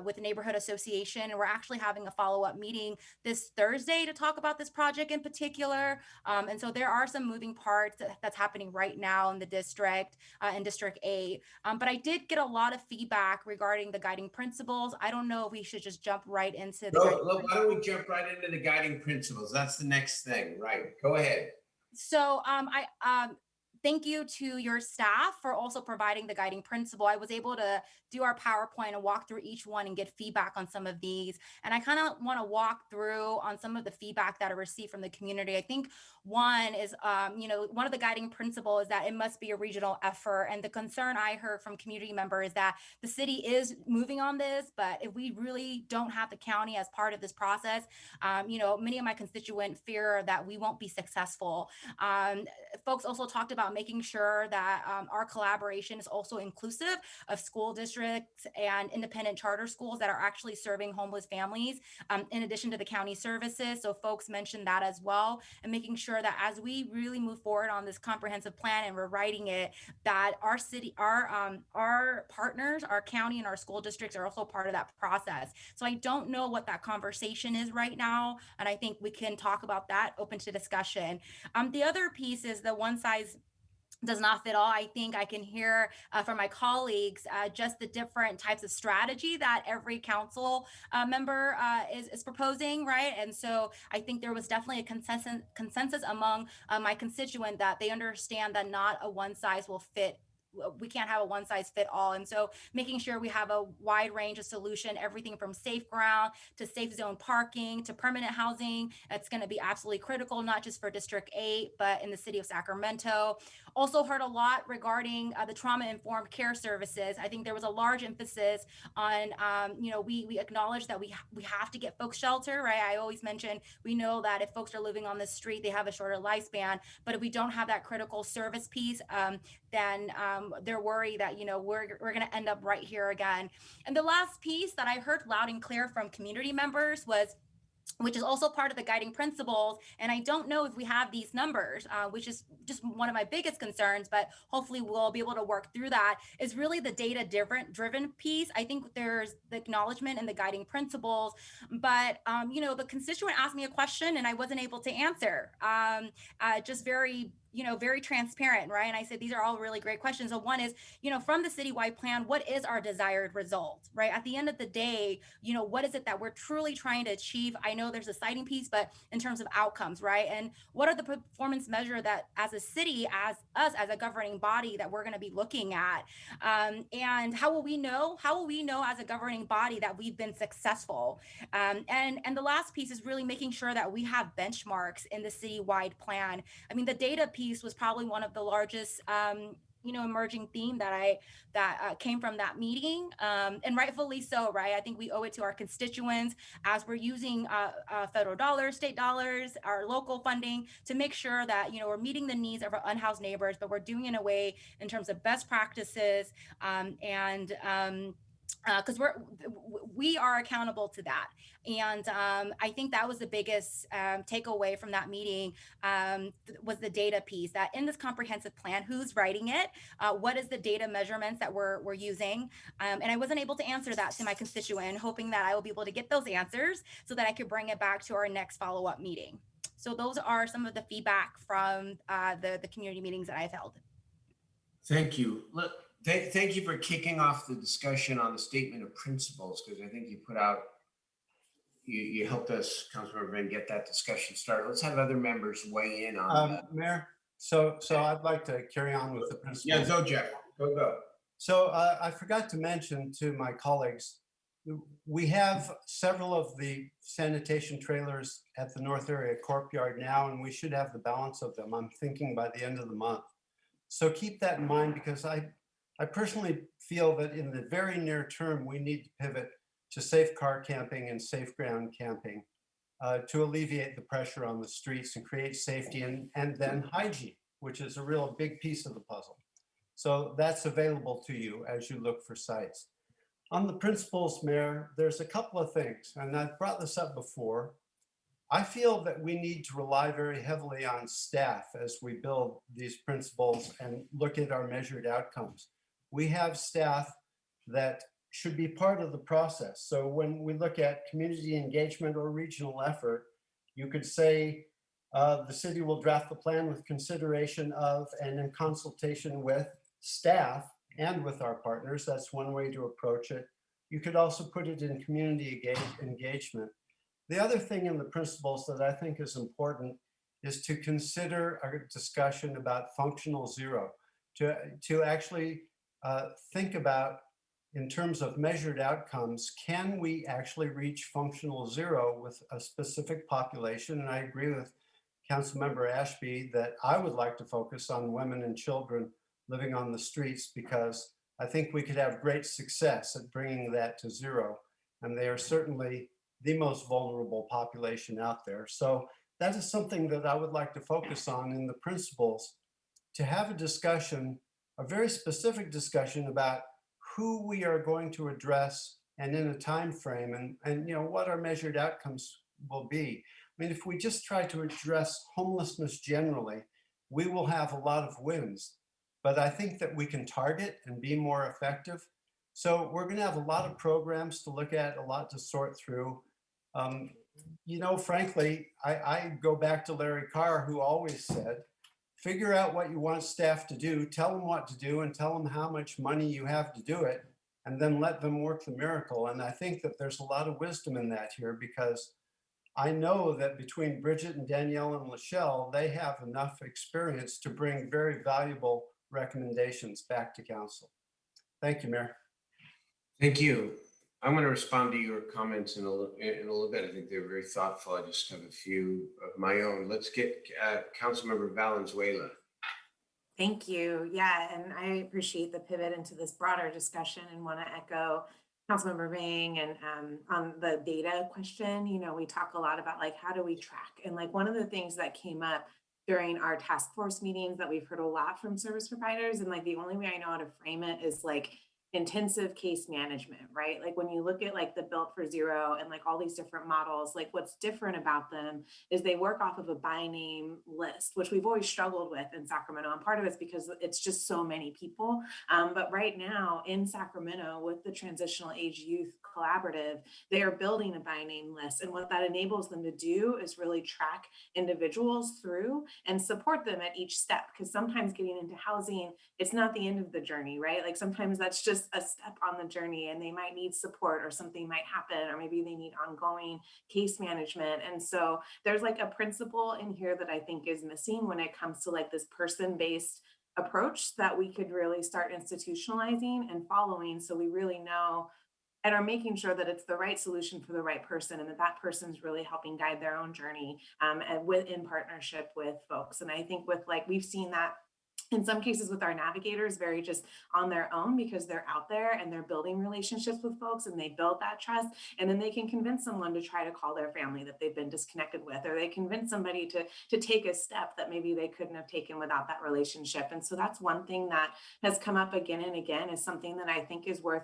with the neighborhood association, and we're actually having a follow-up meeting this Thursday to talk about this project in particular. And so there are some moving parts that's happening right now in the district, in District 8. But I did get a lot of feedback regarding the guiding principles. I don't know if we should just jump right into the guiding Look, why don't we jump right into the guiding principles? That's the next thing, right? Go ahead. So thank you to your staff for also providing the guiding principle. I was able to do our PowerPoint and walk through each one and get feedback on some of these. And I kind of want to walk through on some of the feedback that I received from the community. I think one is, one of the guiding principles is that it must be a regional effort. And the concern I heard from community members is that the city is moving on this, but if we really don't have the county as part of this process, many of my constituents fear that we won't be successful. Folks also talked about making sure that our collaboration is also inclusive of school districts and independent charter schools that are actually serving homeless families, in addition to the county services. So folks mentioned that as well, and making sure that as we really move forward on this comprehensive plan and we're writing it, that our city, our partners, our county and our school districts are also part of that process. So I don't know what that conversation is right now, and I think we can talk about that, open to discussion. The other piece is the one size does not fit all. I think I can hear from my colleagues just the different types of strategy that every council member is proposing, right? And so I think there was definitely a consensus among my constituent that they understand that not a one size will fit. We can't have a one size fit all. And so making sure we have a wide range of solution, everything from safe ground to safe zone parking to permanent housing. It's going to be absolutely critical, not just for District 8, but in the city of Sacramento. Also heard a lot regarding the trauma-informed care services. I think there was a large emphasis on, we acknowledge that we have to get folks shelter, right? I always mention, we know that if folks are living on the street, they have a shorter lifespan, but if we don't have that critical service piece, then they're worried that, we're going to end up right here again. And the last piece that I heard loud and clear from community members was, which is also part of the guiding principles. And I don't know if we have these numbers, which is just one of my biggest concerns, but hopefully we'll be able to work through that, is really the data driven piece. I think there's the acknowledgement and the guiding principles, but, the constituent asked me a question and I wasn't able to answer, just very transparent, right? And I said, these are all really great questions. So one is, from the citywide plan, what is our desired result, right? At the end of the day, what is it that we're truly trying to achieve? I know there's a citing piece, but in terms of outcomes, right? And what are the performance measure that as a city, as us, as a governing body that we're going to be looking at? And how will we know? How will we know as a governing body that we've been successful? And the last piece is really making sure that we have benchmarks in the citywide plan. I mean, the data piece was probably one of the largest emerging theme that came from that meeting, and rightfully so, right? I think we owe it to our constituents as we're using federal dollars, state dollars, our local funding to make sure that we're meeting the needs of our unhoused neighbors, but we're doing it in a way in terms of best practices, because we are accountable to that. And I think that was the biggest takeaway from that meeting, was the data piece, that in this comprehensive plan, who's writing it? What is the data measurements that we're using? And I wasn't able to answer that to my constituent, hoping that I will be able to get those answers so that I could bring it back to our next follow-up meeting. So those are some of the feedback from the community meetings that I've held. Thank you. Look, thank you for kicking off the discussion on the statement of principles, because I think you helped us, Councilmember Van, get that discussion started. Let's have other members weigh in on that. Mayor, so I'd like to carry on with the principles. Yeah, go, Jeff. Go. So I forgot to mention to my colleagues, we have several of the sanitation trailers at the North Area Courtyard now, and we should have the balance of them, I'm thinking, by the end of the month. So keep that in mind, because I personally feel that in the very near term, we need to pivot to safe car camping and safe ground camping to alleviate the pressure on the streets and create safety, and then hygiene, which is a real big piece of the puzzle. So that's available to you as you look for sites. On the principles, Mayor, there's a couple of things, and I've brought this up before. I feel that we need to rely very heavily on staff as we build these principles and look at our measured outcomes. we have staff that should be part of the process. So when we look at community engagement or regional effort, you could say the city will draft the plan with consideration of and in consultation with staff and with our partners. That's one way to approach it. You could also put it in community engagement. The other thing in the principles that I think is important is to consider a discussion about functional zero, to actually think about, in terms of measured outcomes, can we actually reach functional zero with a specific population? And I agree with Councilmember Ashby that I would like to focus on women and children living on the streets, because I think we could have great success at bringing that to zero. And they are certainly the most vulnerable population out there. So that is something that I would like to focus on in the principles, to have a discussion, a very specific discussion about who we are going to address and in a time frame, and what our measured outcomes will be. I mean, if we just try to address homelessness generally, we will have a lot of wins, but I think that we can target and be more effective. So we're going to have a lot of programs to look at, a lot to sort through. Frankly, I go back to Larry Carr, who always said, figure out what you want staff to do, tell them what to do, and tell them how much money you have to do it, and then let them work the miracle. And I think that there's a lot of wisdom in that here, because I know that between Bridget and Danielle and Lachelle, they have enough experience to bring very valuable recommendations back to council. Thank you, Mayor. Thank you. I'm going to respond to your comments in a little bit. I think they're very thoughtful. I just have a few of my own. Let's get Councilmember Valenzuela. Thank you. Yeah, and I appreciate the pivot into this broader discussion and want to echo Councilmember Vang and on the data question. We talk a lot about how do we track? And one of the things that came up during our task force meetings that we've heard a lot from service providers, and the only way I know how to frame it is intensive case management, right? When you look at the Built for Zero and all these different models, what's different about them is they work off of a by name list, which we've always struggled with in Sacramento. And part of it's because it's just so many people. But right now in Sacramento with the Transitional Age Youth Collaborative, they are building a by name list. And what that enables them to do is really track individuals through and support them at each step. Because sometimes getting into housing, it's not the end of the journey, right? Sometimes that's just a step on the journey, and they might need support, or something might happen, or maybe they need ongoing case management. And so there's a principle in here that I think is missing when it comes to this person-based approach that we could really start institutionalizing and following, so we really know and are making sure that it's the right solution for the right person, and that person's really helping guide their own journey and in partnership with folks. And I think we've seen that in some cases with our navigators, very just on their own, because they're out there and they're building relationships with folks, and they build that trust, and then they can convince someone to try to call their family that they've been disconnected with, or they convince somebody to take a step that maybe they couldn't have taken without that relationship. And so that's one thing that has come up again and again, is something that I think is worth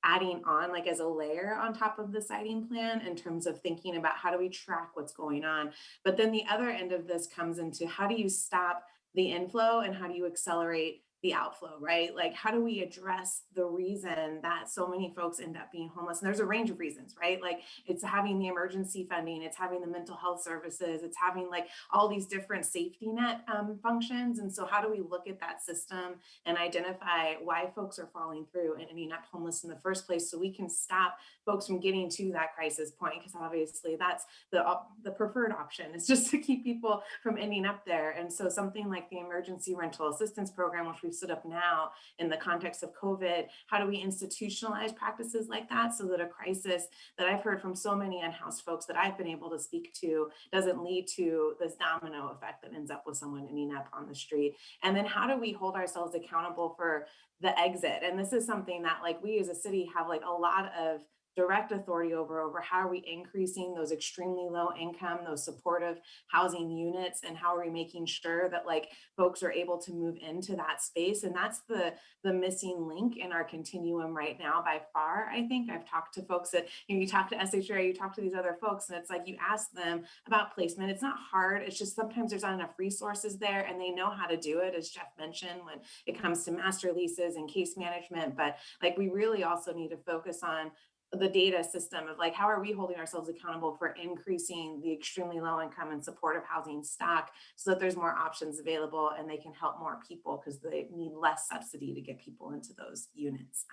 adding on as a layer on top of the siting plan, in terms of thinking about how do we track what's going on. But then the other end of this comes into how do you stop the inflow and how do you accelerate the outflow, right? How do we address the reason that so many folks end up being homeless? And there's a range of reasons, right? It's having the emergency funding, it's having the mental health services, it's having all these different safety net functions. And so how do we look at that system and identify why folks are falling through and ending up homeless in the first place, so we can stop folks from getting to that crisis point? Because obviously that's the preferred option, is just to keep people from ending up there. And so something like the emergency rental assistance program, which we've stood up now in the context of COVID, how do we institutionalize practices like that, so that a crisis that I've heard from so many unhoused folks that I've been able to speak to doesn't lead to this domino effect that ends up with someone ending up on the street? And then how do we hold ourselves accountable for the exit? And this is something that we as a city have a lot of direct authority over how are we increasing those extremely low income, those supportive housing units, and how are we making sure that like folks are able to move into that space. And that's the missing link in our continuum right now by far. I think I've talked to folks that, you talk to SHRA, you talk to these other folks, and it's like you ask them about placement. It's not hard. It's just sometimes there's not enough resources there, and they know how to do it, as Jeff mentioned, when it comes to master leases and case management. But like we really also need to focus on the data system of like, how are we holding ourselves accountable for increasing the extremely low income and supportive housing stock so that there's more options available and they can help more people because they need less subsidy to get people into those units.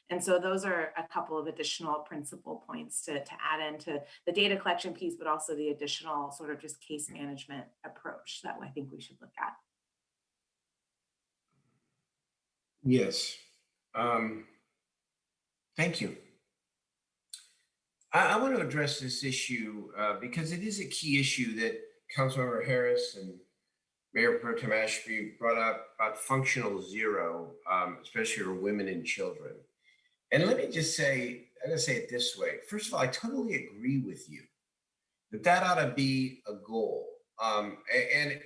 And so those are a couple of additional principal points to add into the data collection piece, but also the additional sort of just case management approach that I think we should look at. Yes. Thank you. I want to address this issue because it is a key issue that Councilmember Harris and Mayor Pro Tem Ashby brought up about functional zero, especially for women and children. And let me just say, I'm going to say it this way. First of all, I totally agree with you that that ought to be a goal. And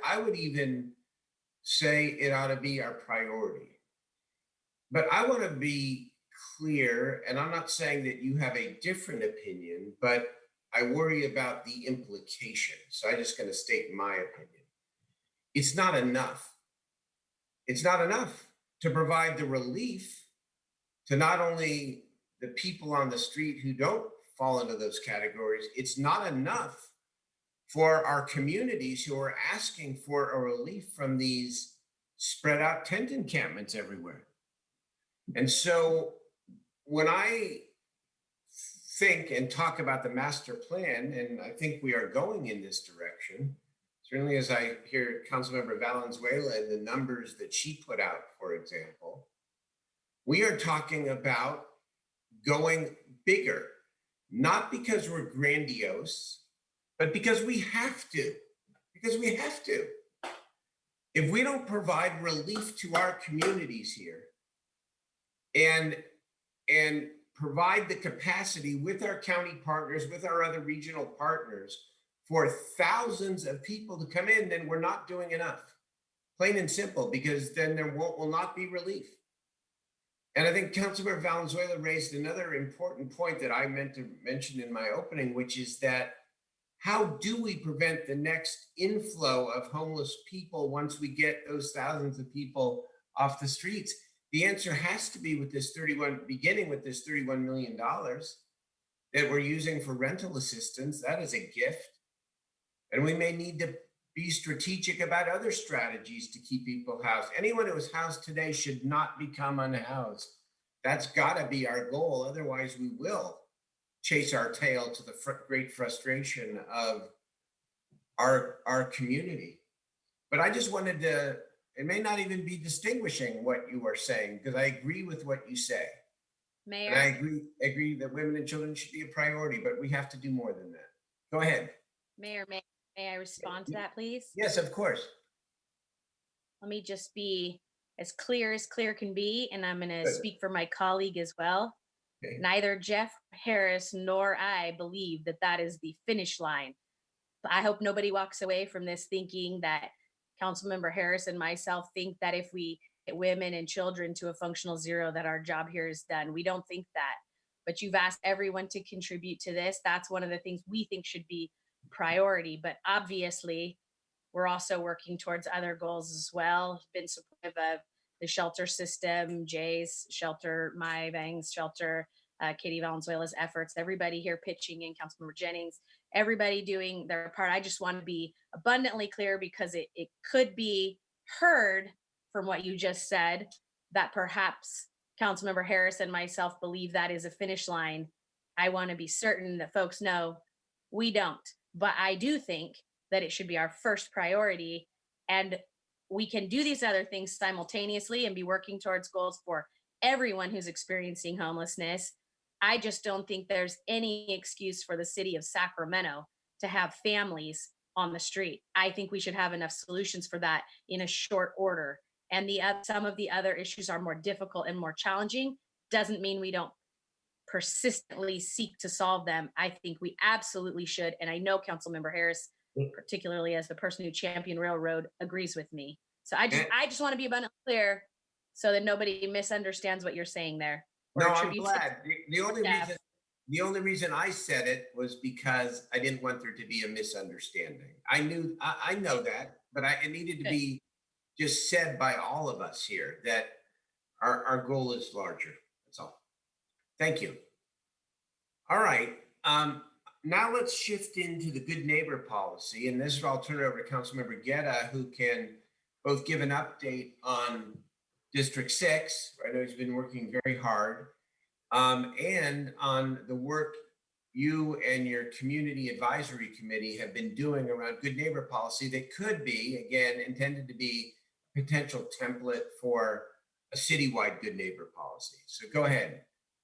I would even say it ought to be our priority. But I want to be clear, and I'm not saying that you have a different opinion, but I worry about the implications. So I'm just going to state my opinion. It's not enough. It's not enough to provide the relief to not only the people on the street who don't fall into those categories. It's not enough for our communities who are asking for a relief from these spread out tent encampments everywhere. And so when I think and talk about the master plan, and I think we are going in this direction, certainly as I hear Councilmember Valenzuela and the numbers that she put out, for example, we are talking about going bigger, not because we're grandiose, but because we have to, If we don't provide relief to our communities here and provide the capacity with our county partners, with our other regional partners for thousands of people to come in, then we're not doing enough. Plain and simple, because then there will not be relief. And I think Councilmember Valenzuela raised another important point that I meant to mention in my opening, which is that how do we prevent the next inflow of homeless people once we get those thousands of people off the streets? The answer has to be beginning with this $31 million that we're using for rental assistance. That is a gift. And we may need to be strategic about other strategies to keep people housed. Anyone who is housed today should not become unhoused. That's got to be our goal. Otherwise, we will chase our tail to the great frustration of our community. But I just wanted to, it may not even be distinguishing what you are saying, because I agree with what you say. Mayor. And I agree that women and children should be a priority, but we have to do more than that. Go ahead. Mayor, may I respond to that, please? Yes, of course. Let me just be as clear can be, and I'm going to Good. speak for my colleague as well. Okay. Neither Jeff Harris nor I believe that that is the finish line. But I hope nobody walks away from this thinking that Councilmember Harris and myself think that if we get women and children to a functional zero, that our job here is done. We don't think that. But you've asked everyone to contribute to this. That's one of the things we think should be priority. But obviously, we're also working towards other goals as well. Been supportive of the shelter system, Jay's shelter, my Vang's shelter, Katie Valenzuela's efforts, everybody here pitching in, Councilmember Jennings, everybody doing their part. I just want to be abundantly clear because it could be heard from what you just said that perhaps Councilmember Harris and myself believe that is a finish line. I want to be certain that folks know we don't. But I do think that it should be our first priority. And we can do these other things simultaneously and be working towards goals for everyone who's experiencing homelessness. I just don't think there's any excuse for the city of Sacramento to have families on the street. I think we should have enough solutions for that in a short order. And some of the other issues are more difficult and more challenging. Doesn't mean we don't persistently seek to solve them, I think we absolutely should. And I know Councilmember Harris, particularly as the person who championed railroad, agrees with me. So I just want to be abundantly clear so that nobody misunderstands what you're saying there. or No, I'm attributes it glad. to staff. The only reason I said it was because I didn't want there to be a misunderstanding. I know that, but it needed to Good. be just said by all of us here that our goal is larger. That's all. Thank you. All right. Now let's shift into the good neighbor policy. And this is where I'll turn it over to Councilmember Guerra, who can both give an update on District 6. I know he's been working very hard. And on the work you and your community advisory committee have been doing around good neighbor policy that could be, again, intended to be a potential template for a citywide good neighbor policy. So go ahead,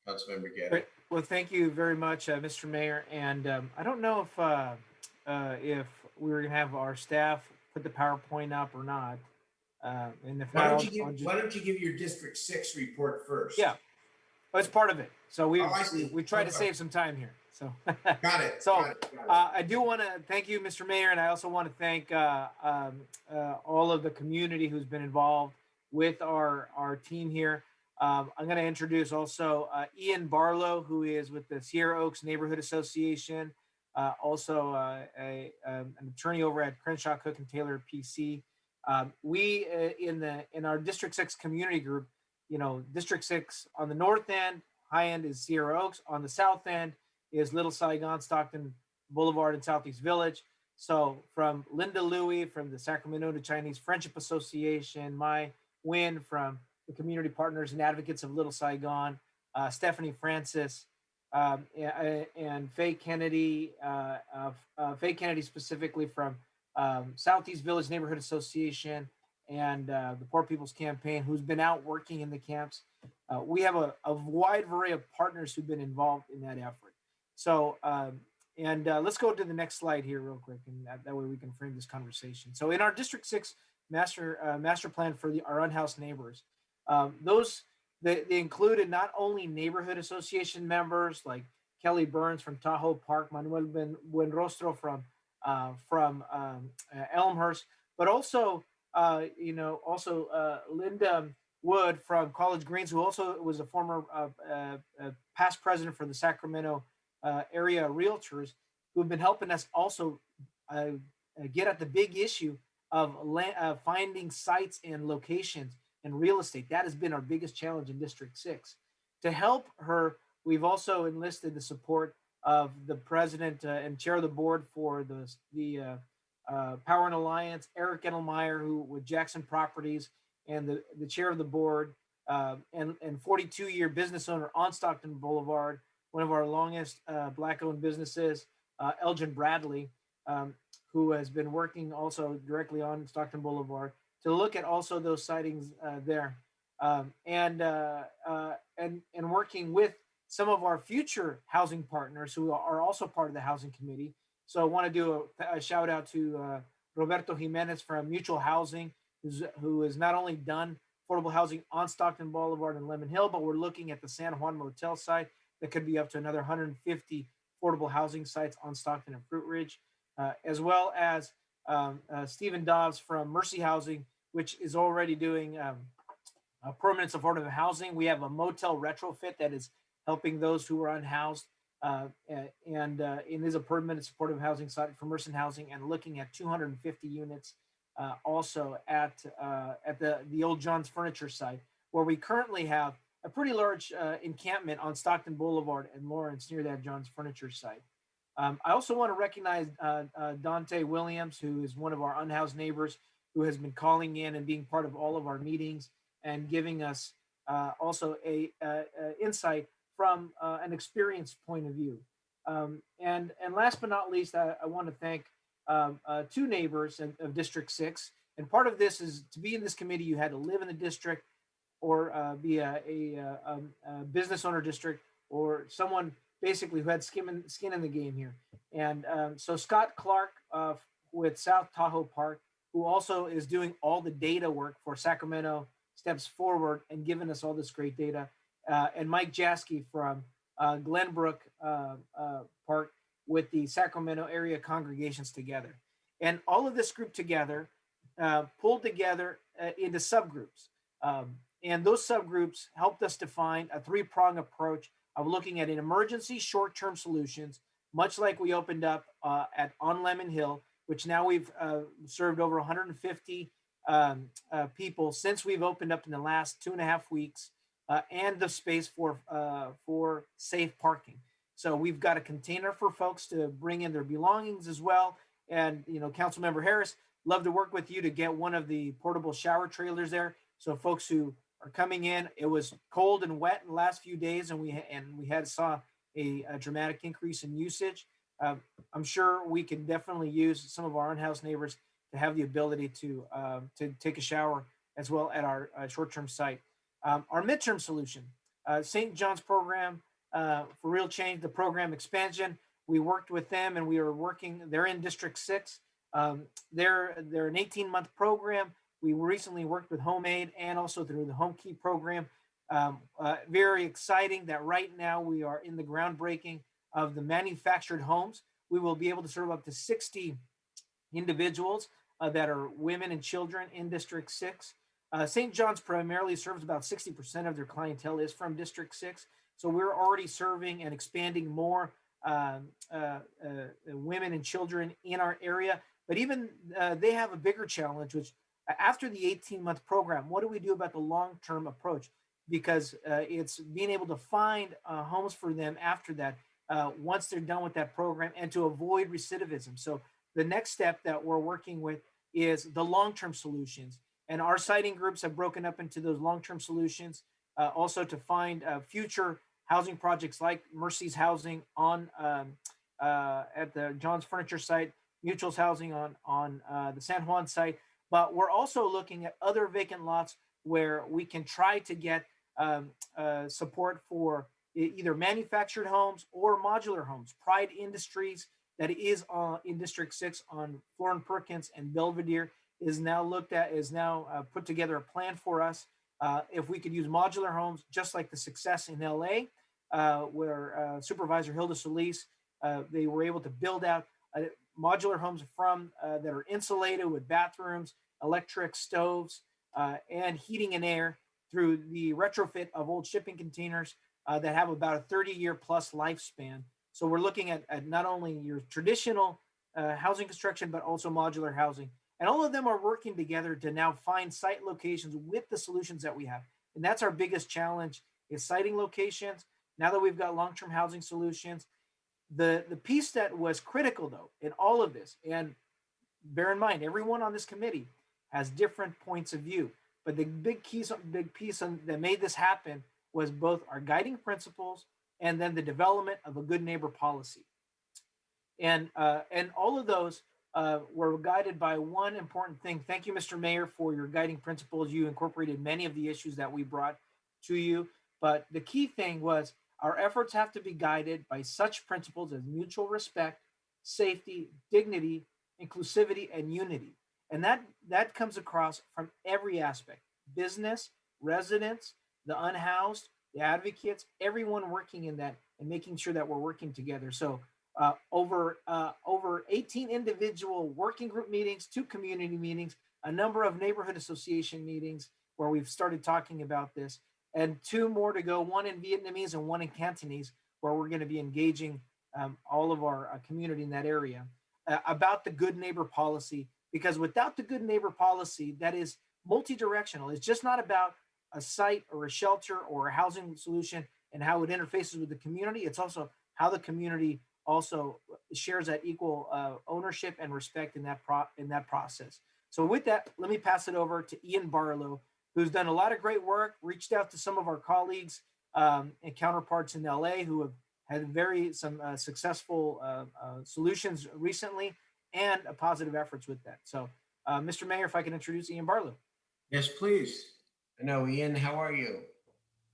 Councilmember Guerra. Well, thank you very much, Mr. Mayor. And I don't know if we were going to have our staff put the PowerPoint up or not. And if Why not, don't you give your District 6 report first? Yeah, well, it's part of it. So we tried to Okay. save some time here. So Got it. So got it. I do want to thank you, Mr. Mayor, and I also want to thank all of the community who's been involved with our team here. I'm going to introduce also Ian Barlow, who is with the Sierra Oaks Neighborhood Association, also an attorney over at Crenshaw, Cook and Taylor PC. We in our District 6 community group, District 6 on the north end, high end is Sierra Oaks. On the south end is Little Saigon, Stockton Boulevard, and Southeast Village. So from Linda Louie from the Sacramento to Chinese Friendship Association, my Win from the Community Partners and Advocates of Little Saigon, Stephanie Francis, and Faye Kennedy, Faye Kennedy specifically from Southeast Village Neighborhood Association and the Poor People's Campaign, who's been out working in the camps. We have a wide array of partners who've been involved in that effort. So, let's go to the next slide here real quick, and that way we can frame this conversation. So in our District 6 master plan for our unhoused neighbors, they included not only neighborhood association members like Kelly Burns from Tahoe Park, Manuel Buenrostro from Elmhurst, but also Linda Wood from College Greens, who also was a former past president for the Sacramento area realtors, who have been helping us also get at the big issue of finding sites and locations and real estate. That has been our biggest challenge in District 6. To help her, we've also enlisted the support of the president and chair of the board for the Power and Alliance, Eric Engelmeyer, who with Jackson Properties, and the chair of the board, and 42-year business owner on Stockton Boulevard, one of our longest Black-owned businesses, Elgin Bradley, who has been working also directly on Stockton Boulevard to look at also those sightings there, and working with some of our future housing partners who are also part of the housing committee. So I want to do a shout out to Roberto Jimenez from Mutual Housing, who has not only done affordable housing on Stockton Boulevard and Lemon Hill, but we're looking at the San Juan Motel site that could be up to another 150 affordable housing sites on Stockton and Fruit Ridge, as well as Stephen Dobbs from Mercy Housing, which is already doing permanent affordable housing. We have a motel retrofit that is helping those who are unhoused, and it is a permanent supportive housing site for Mercy Housing, and looking at 250 units also at the old John's Furniture site, where we currently have a pretty large encampment on Stockton Boulevard and Lawrence near that John's Furniture site. I also want to recognize Dante Williams, who is one of our unhoused neighbors, who has been calling in and being part of all of our meetings and giving us also a insight from an experienced point of view. And last but not least, I want to thank two neighbors of District 6. And part of this is to be in this committee, you had to live in the district or be a business owner district, or someone basically who had skin in the game here. And so Scott Clark with South Tahoe Park, who also is doing all the data work for Sacramento Steps Forward and giving us all this great data. And Mike Jaskey from Glenbrook Park with the Sacramento area congregations together. And all of this group together pulled together into subgroups. And those subgroups helped us define a three-prong approach of looking at an emergency short-term solutions, much like we opened up on Lemon Hill, which now we've served over 150 people since we've opened up in the last 2.5 weeks, and the space for safe parking. So we've got a container for folks to bring in their belongings as well. And, you know, Councilmember Harris, love to work with you to get one of the portable shower trailers there. So folks who are coming in, it was cold and wet in the last few days, and we saw a dramatic increase in usage. I'm sure we can definitely use some of our unhoused neighbors to have the ability to take a shower as well at our short-term site. Our midterm solution, St. John's program for real change, the program expansion. We worked with them, and we are working. They're in District 6. They're an 18-month program. We recently worked with Home Aid and also through the Home Key program. Very exciting that right now we are in the groundbreaking of the manufactured homes. We will be able to serve up to 60 individuals that are women and children in District 6. St. John's primarily serves about 60% of their clientele is from District 6. So we're already serving and expanding more women and children in our area. But even they have a bigger challenge, which after the 18-month program, what do we do about the long-term approach? Because it's being able to find homes for them after that, once they're done with that program, and to avoid recidivism. So the next step that we're working with is the long-term solutions. And our siting groups have broken up into those long-term solutions, also to find future housing projects like Mercy's Housing on at the John's Furniture site, Mutual's Housing on the San Juan site. But we're also looking at other vacant lots where we can try to get support for either manufactured homes or modular homes. Pride Industries, that is in District 6 on Florin Perkins and Belvedere, is now put together a plan for us. If we could use modular homes, just like the success in LA, where Supervisor Hilda Solis, they were able to build out modular homes that are insulated with bathrooms, electric stoves, and heating and air through the retrofit of old shipping containers that have about a 30-year plus lifespan. So we're looking at not only your traditional housing construction, but also modular housing. And all of them are working together to now find site locations with the solutions that we have. And that's our biggest challenge, is siting locations. Now that we've got long-term housing solutions, the piece that was critical though in all of this, and bear in mind, everyone on this committee has different points of view, but the big piece that made this happen was both our guiding principles and then the development of a good neighbor policy. And all of those were guided by one important thing. Thank you, Mr. Mayor, for your guiding principles. You incorporated many of the issues that we brought to you, but the key thing was our efforts have to be guided by such principles as mutual respect, safety, dignity, inclusivity, and unity. And that comes across from every aspect: business, residents, the unhoused, the advocates, everyone working in that and making sure that we're working together. So over 18 individual working group meetings, 2 community meetings, a number of neighborhood association meetings where we've started talking about this, and 2 more to go, one in Vietnamese and one in Cantonese, where we're going to be engaging all of our community in that area about the good neighbor policy. Because without the good neighbor policy, that is multi-directional. It's just not about a site or a shelter or a housing solution and how it interfaces with the community. It's also how the community also shares that equal ownership and respect in that process. So with that, let me pass it over to Ian Barlow, who's done a lot of great work, reached out to some of our colleagues and counterparts in LA who have had some successful solutions recently and positive efforts with that. So Mr. Mayor, if I can introduce Ian Barlow. Yes, please. Hello, Ian. How are you?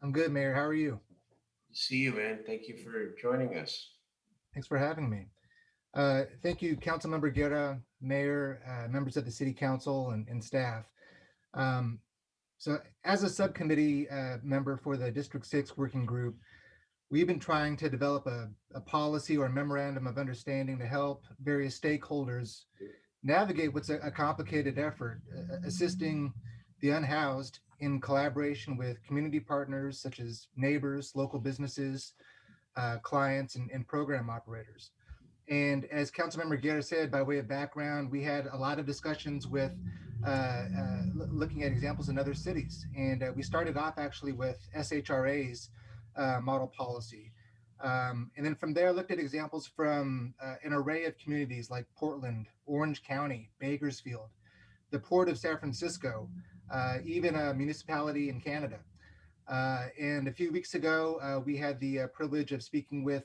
I'm good, Mayor. How are you? Good to see you, man. Thank you for joining us. Thanks for having me. Thank you, Councilmember Guerra, Mayor, members of the City Council, and staff. So as a subcommittee member for the District 6 Working Group, we've been trying to develop a policy or a memorandum of understanding to help various stakeholders navigate what's a complicated effort, assisting the unhoused in collaboration with community partners such as neighbors, local businesses, clients, and program operators. And as Councilmember Guerra said, by way of background, we had a lot of discussions with looking at examples in other cities. And we started off actually with SHRA's model policy. And then from there, looked at examples from an array of communities like Portland, Orange County, Bakersfield, the Port of San Francisco, even a municipality in Canada. And a few weeks ago, we had the privilege of speaking with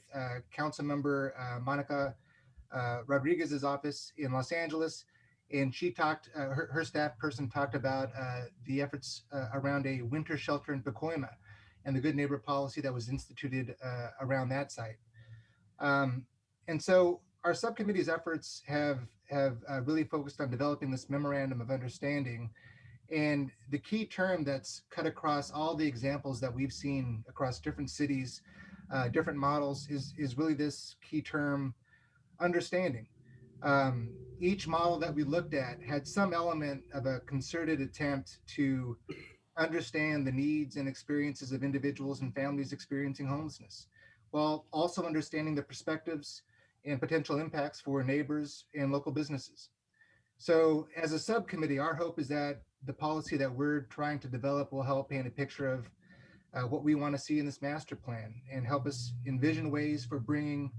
Councilmember Monica Rodriguez's office in Los Angeles. And she talked, her staff person talked about the efforts around a winter shelter in Pacoima and the good neighbor policy that was instituted around that site. And so our subcommittee's efforts have really focused on developing this memorandum of understanding. And the key term that's cut across all the examples that we've seen across different cities, different models is really this key term, understanding. Each model that we looked at had some element of a concerted attempt to understand the needs and experiences of individuals and families experiencing homelessness, while also understanding the perspectives and potential impacts for neighbors and local businesses. So as a subcommittee, our hope is that the policy that we're trying to develop will help paint a picture of what we want to see in this master plan and help us envision ways for bringing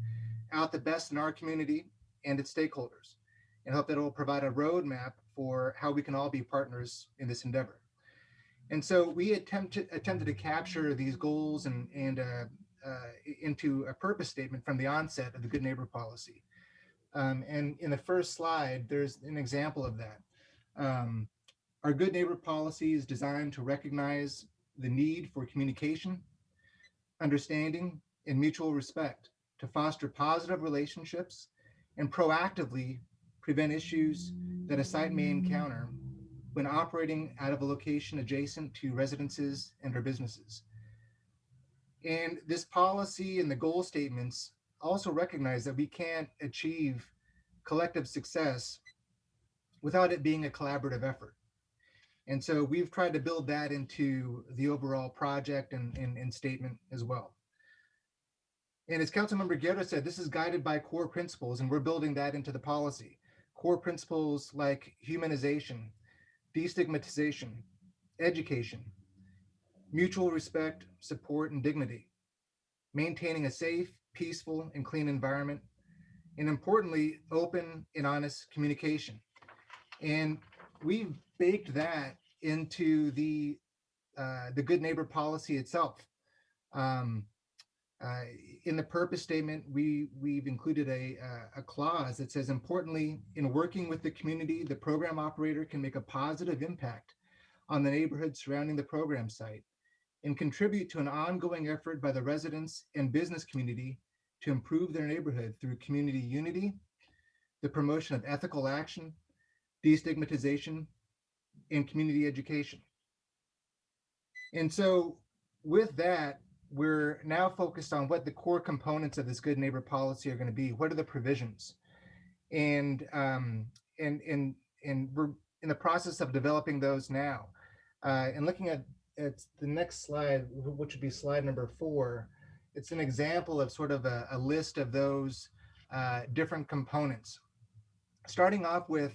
out the best in our community and its stakeholders, and hope that it will provide a roadmap for how we can all be partners in this endeavor. And so we attempted to capture these goals and into a purpose statement from the onset of the Good Neighbor policy. And in the first slide, there's an example of that. Our Good Neighbor policy is designed to recognize the need for communication, understanding, and mutual respect to foster positive relationships and proactively prevent issues that a site may encounter when operating out of a location adjacent to residences and/or businesses. And this policy and the goal statements also recognize that we can't achieve collective success without it being a collaborative effort. And so we've tried to build that into the overall project and statement as well. And as Councilmember Guerra said, this is guided by core principles, and we're building that into the policy. Core principles like humanization, destigmatization, education, mutual respect, support, and dignity, maintaining a safe, peaceful, and clean environment, and importantly, open and honest communication. And we've baked that into the Good Neighbor policy itself. In the purpose statement, we've included a clause that says, importantly, in working with the community, the program operator can make a positive impact on the neighborhood surrounding the program site and contribute to an ongoing effort by the residents and business community to improve their neighborhood through community unity, the promotion of ethical action, destigmatization, and community education. And so with that, we're now focused on what the core components of this Good Neighbor policy are going to be. What are the provisions? And we're in the process of developing those now. And looking at the next slide, which would be slide number 4, it's an example of sort of a list of those different components. Starting off with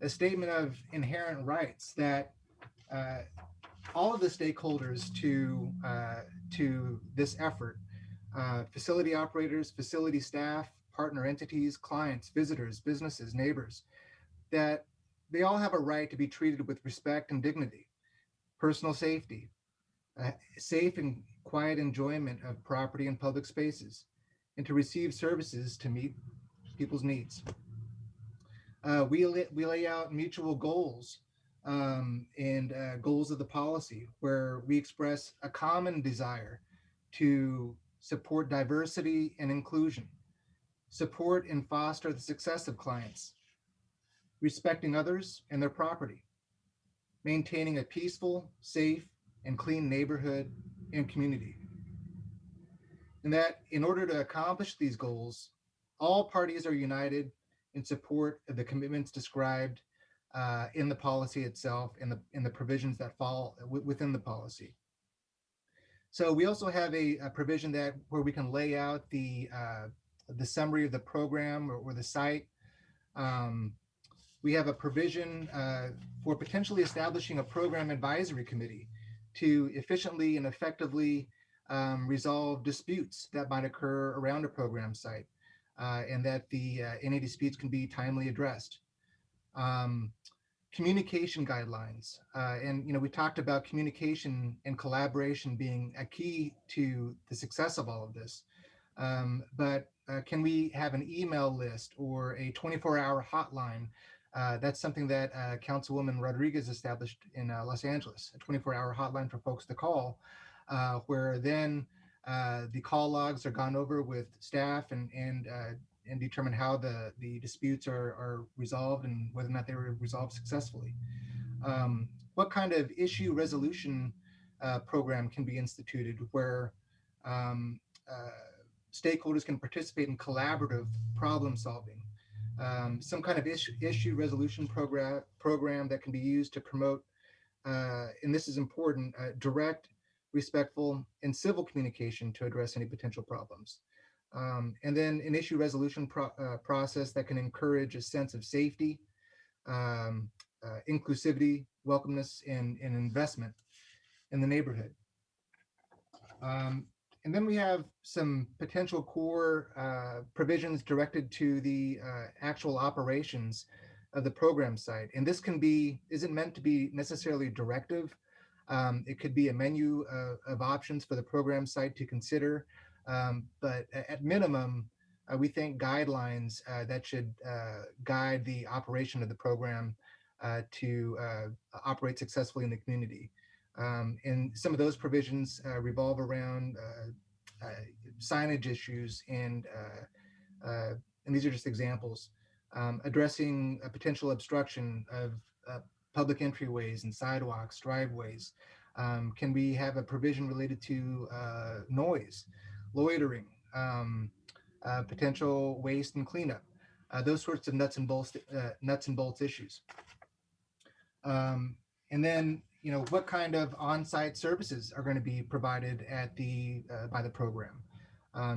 a statement of inherent rights that all of the stakeholders to this effort, facility operators, facility staff, partner entities, clients, visitors, businesses, neighbors, that they all have a right to be treated with respect and dignity, personal safety, safe and quiet enjoyment of property and public spaces, and to receive services to meet people's needs. We lay out mutual goals and goals of the policy, where we express a common desire to support diversity and inclusion, support and foster the success of clients, respecting others and their property, maintaining a peaceful, safe, and clean neighborhood and community. and that in order to accomplish these goals, all parties are united in support of the commitments described in the policy itself and the provisions that fall within the policy. So we also have a provision that where we can lay out the summary of the program or the site. We have a provision for potentially establishing a program advisory committee to efficiently and effectively resolve disputes that might occur around a program site, and that any disputes can be timely addressed. Communication guidelines, and we talked about communication and collaboration being a key to the success of all of this. But can we have an email list or a 24-hour hotline? That's something that Councilwoman Rodriguez established in Los Angeles, a 24-hour hotline for folks to call, where then the call logs are gone over with staff and determine how the disputes are resolved and whether or not they were resolved successfully. What kind of issue resolution program can be instituted where stakeholders can participate in collaborative problem solving? Some kind of issue resolution program that can be used to promote, and this is important, direct, respectful, and civil communication to address any potential problems. And then an issue resolution process that can encourage a sense of safety, inclusivity, welcomeness, and investment in the neighborhood. And then we have some potential core provisions directed to the actual operations of the program site. And this isn't meant to be necessarily directive. It could be a menu of options for the program site to consider. But at minimum, we think guidelines that should guide the operation of the program to operate successfully in the community. And some of those provisions revolve around signage issues, and these are just examples. Addressing a potential obstruction of public entryways and sidewalks, driveways. Can we have a provision related to noise, loitering, potential waste and cleanup, those sorts of nuts and bolts issues. And then, what kind of on-site services are going to be provided by the program?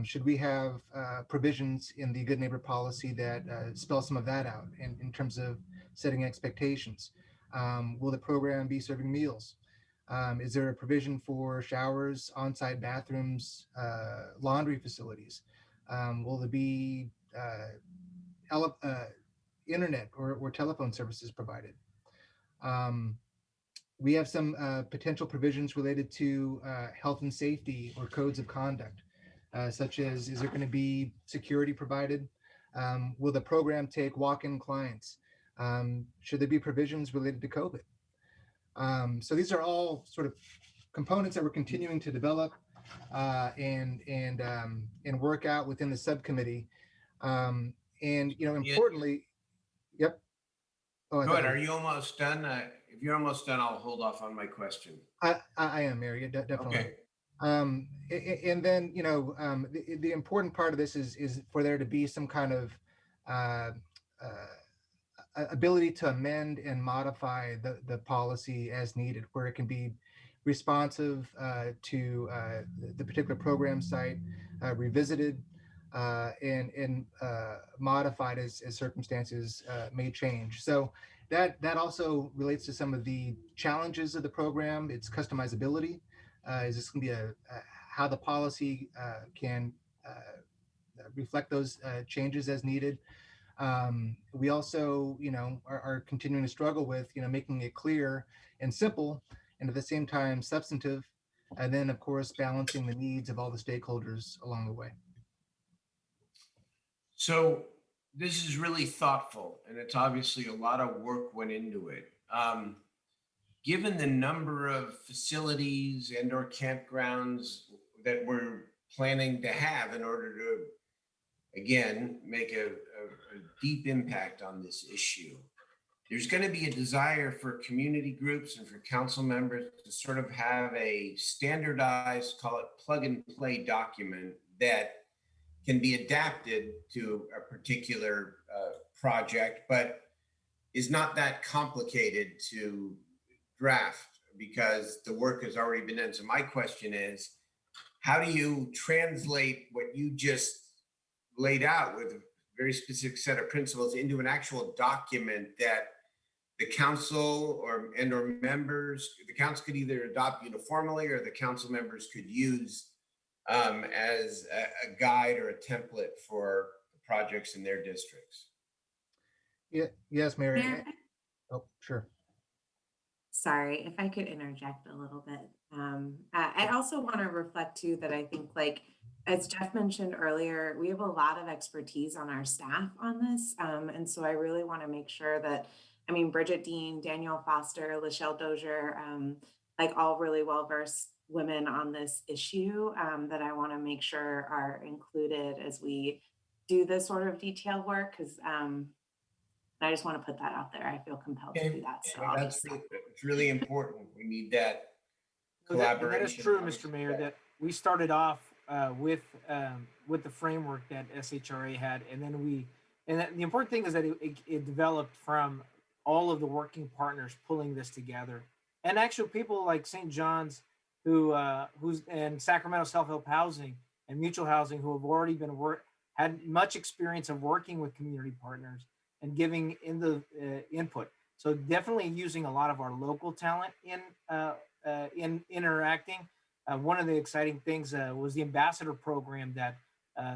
Should we have provisions in the Good Neighbor policy that spell some of that out in terms of setting expectations? Will the program be serving meals? Is there a provision for showers, on-site bathrooms, laundry facilities? Will there be internet or telephone services provided? We have some potential provisions related to health and safety or codes of conduct, such as, is there going to be security provided? Will the program take walk-in clients? Should there be provisions related to COVID? So these are all sort of components that we're continuing to develop and work out within the subcommittee. And importantly, yep. Oh, go ahead. Are you almost done? If you're almost done, I'll hold off on my question. I am, Mary, definitely. Okay. And then the important part of this is for there to be some kind of ability to amend and modify the policy as needed, where it can be responsive to the particular program site, revisited and modified as circumstances may change. So that also relates to some of the challenges of the program. Its customizability. Is this going to be how the policy can reflect those changes as needed? We also, are continuing to struggle with, making it clear and simple, and at the same time substantive, and then of course balancing the needs of all the stakeholders along the way. So this is really thoughtful, and it's obviously a lot of work went into it. Given the number of facilities and or campgrounds that we're planning to have in order to, again, make a deep impact on this issue, there's going to be a desire for community groups and for council members to sort of have a standardized, call it plug and play document that can be adapted to a particular project, but is not that complicated to draft because the work has already been done. So my question is, how do you translate what you just laid out with a very specific set of principles into an actual document that the council or members, the council could either adopt uniformly or the council members could use as a guide or a template for the projects in their districts? Yeah, yes, Mary. Mayor, Oh, sure. sorry, if I could interject a little bit. I also want to reflect too that I think, like, as Jeff mentioned earlier, we have a lot of expertise on our staff on this. And so I really want to make sure that, I mean, Bridget Dean, Daniel Foster, Lachelle Dozier, like all really well-versed women on this issue that I want to make sure are included as we do this sort of detailed work. Because I just want to put that out there. I feel compelled to do that. So That's it's really important. We need that Well, that is collaboration. true, Mr. Mayor, that we started off with the framework that SHRA had, and then the important thing is that it developed from all of the working partners pulling this together, and actually people like St. John's, who's and Sacramento Self-Help Housing and Mutual Housing, who have already had much experience of working with community partners and giving in the input. So definitely using a lot of our local talent in interacting. One of the exciting things was the ambassador program that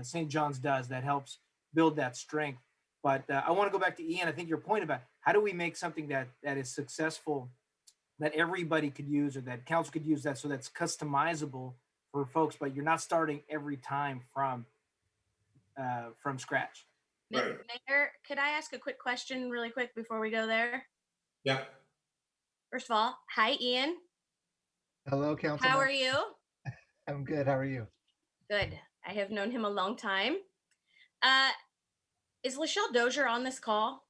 St. John's does that helps build that strength. But I want to go back to Ian. I think your point about how do we make something that is successful, that everybody could use or that council could use, that so that's customizable for folks, but you're not starting every time from scratch. Right. Mayor, could I ask a quick question really quick before we go there? Yeah. First of all, hi, Ian. Hello, Councilman. How are you? I'm good. How are you? Good. I have known him a long time. Is Lachelle Dozier on this call?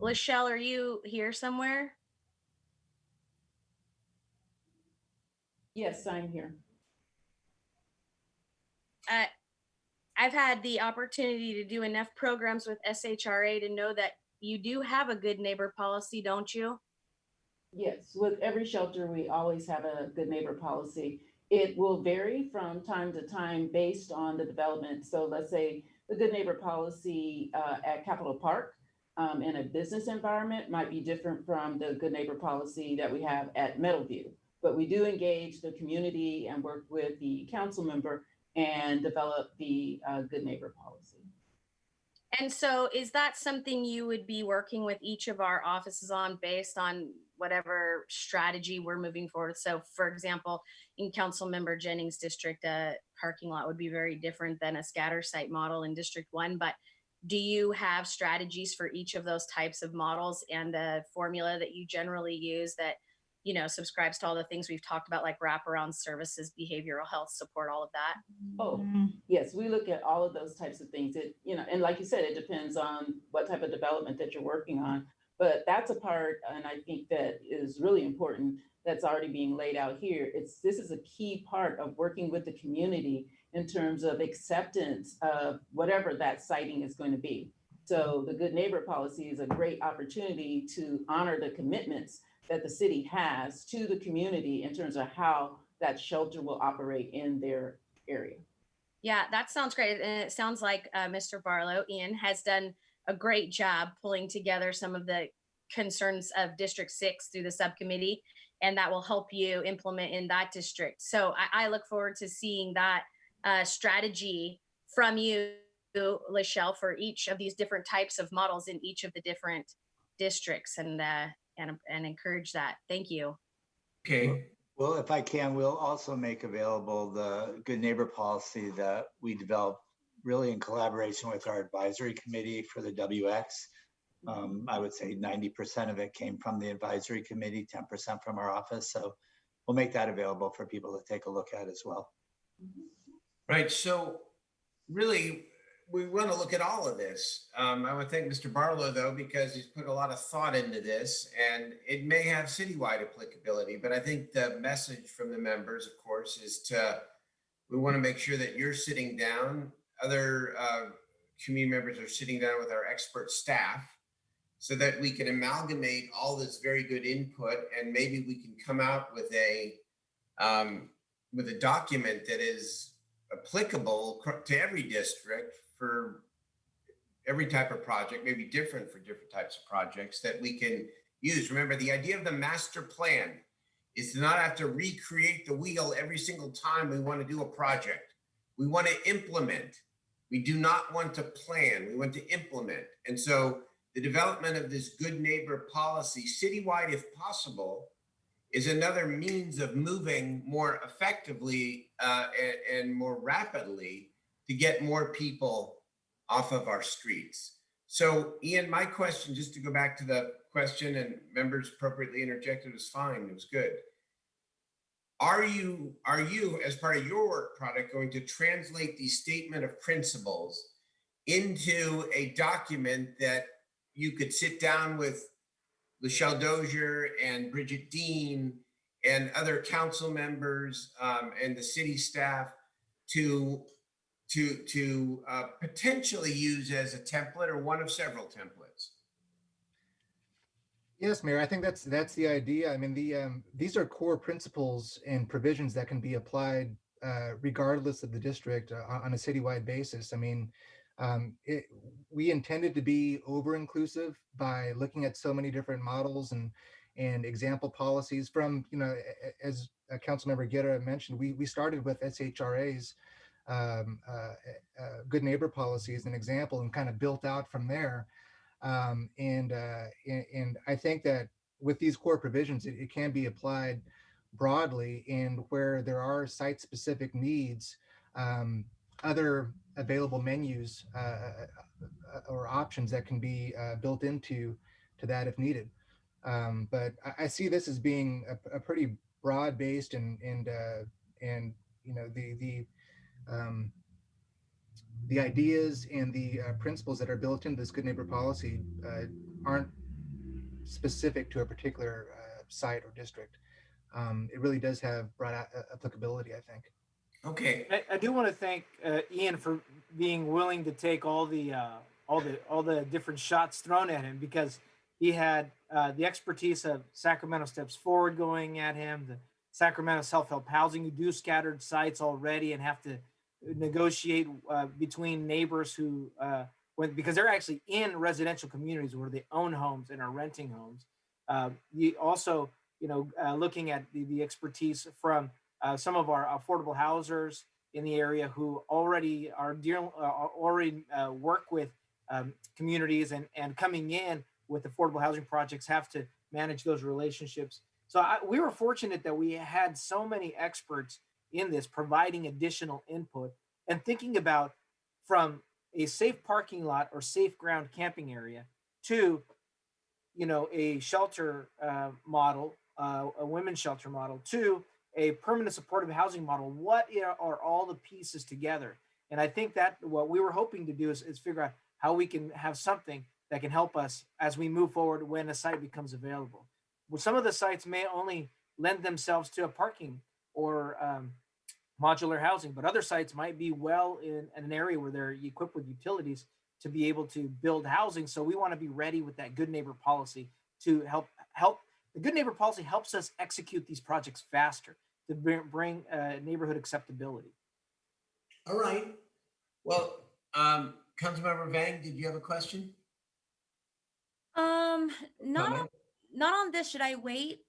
Lachelle, are you here somewhere? Yes, I'm here. I've had the opportunity to do enough programs with SHRA to know that you do have a good neighbor policy, don't you? Yes, with every shelter, we always have a good neighbor policy. It will vary from time to time based on the development. So let's say the good neighbor policy at Capitol Park in a business environment might be different from the good neighbor policy that we have at Meadowview. But we do engage the community and work with the council member and develop the good neighbor policy. And so is that something you would be working with each of our offices on based on whatever strategy we're moving forward? So for example, in Councilmember Jennings' district, a parking lot would be very different than a scatter site model in District 1, but do you have strategies for each of those types of models and a formula that you generally use that, you know, subscribes to all the things we've talked about, like wraparound services, behavioral health support, all of that? Oh, yes, we look at all of those types of things. It, you know, and like you said, it depends on what type of development that you're working on. But that's a part, and I think that is really important, that's already being laid out here. This is a key part of working with the community in terms of acceptance of whatever that siting is going to be. So the good neighbor policy is a great opportunity to honor the commitments that the city has to the community in terms of how that shelter will operate in their area. Yeah, that sounds great. And it sounds like Mr. Barlow, Ian, has done a great job pulling together some of the concerns of District 6 through the subcommittee, and that will help you implement in that district. So I look forward to seeing that strategy from you, Lachelle, for each of these different types of models in each of the different districts, and encourage that. Thank you. Okay. Well, if I can, we'll also make available the good neighbor policy that we developed really in collaboration with our advisory committee for the WX. I would say 90% of it came from the advisory committee, 10% from our office. So we'll make that available for people to take a look at as well. Right. So really, we want to look at all of this. I would thank Mr. Barlow, though, because he's put a lot of thought into this, and it may have citywide applicability. But I think the message from the members, of course, is to We want to make sure that you're sitting down, other community members are sitting down with our expert staff so that we can amalgamate all this very good input, and maybe we can come out with a document that is applicable to every district for every type of project, maybe different for different types of projects that we can use. Remember, the idea of the master plan is to not have to recreate the wheel every single time we want to do a project. We want to implement. We do not want to plan. We want to implement. And so the development of this good neighbor policy, citywide if possible, is another means of moving more effectively and more rapidly to get more people off of our streets. So Ian, my question, just to go back to the question, and members appropriately interjected, was fine, it was good. Are you, as part of your work product, going to translate the statement of principles into a document that you could sit down with Michelle Dozier and Bridget Dean and other council members and the city staff to potentially use as a template or one of several templates? Yes, Mayor, I think that's the idea. I mean, these are core principles and provisions that can be applied regardless of the district on a citywide basis. I mean, we intended to be over-inclusive by looking at so many different models and example policies from, as Councilmember Guerra mentioned, we started with SHRA's good neighbor policy as an example and kind of built out from there. And I think that with these core provisions, it can be applied broadly, and where there are site-specific needs, other available menus or options that can be built into that if needed. But I see this as being a pretty broad-based and the ideas and the principles that are built into this good neighbor policy aren't specific to a particular site or district. It really does have broad applicability, I think. Okay. I do want to thank Ian for being willing to take all the different shots thrown at him, because he had the expertise of Sacramento Steps Forward going at him, the Sacramento Self-Help Housing, who do scattered sites already and have to negotiate between neighbors who, because they're actually in residential communities where they own homes and are renting homes. You also, looking at the expertise from some of our affordable housers in the area who already work with communities and coming in with affordable housing projects have to manage those relationships. So we were fortunate that we had so many experts in this providing additional input and thinking about from a safe parking lot or safe ground camping area to, a shelter model, a women's shelter model, to a permanent supportive housing model. What are all the pieces together? And I think that what we were hoping to do is figure out how we can have something that can help us as we move forward when a site becomes available. Well, some of the sites may only lend themselves to a parking or modular housing, but other sites might be well in an area where they're equipped with utilities to be able to build housing. So we want to be ready with that good neighbor policy to help. The good neighbor policy helps us execute these projects faster to bring neighborhood acceptability. All right. Well, Councilmember Vang, did you have a question? Not on this. Should I wait?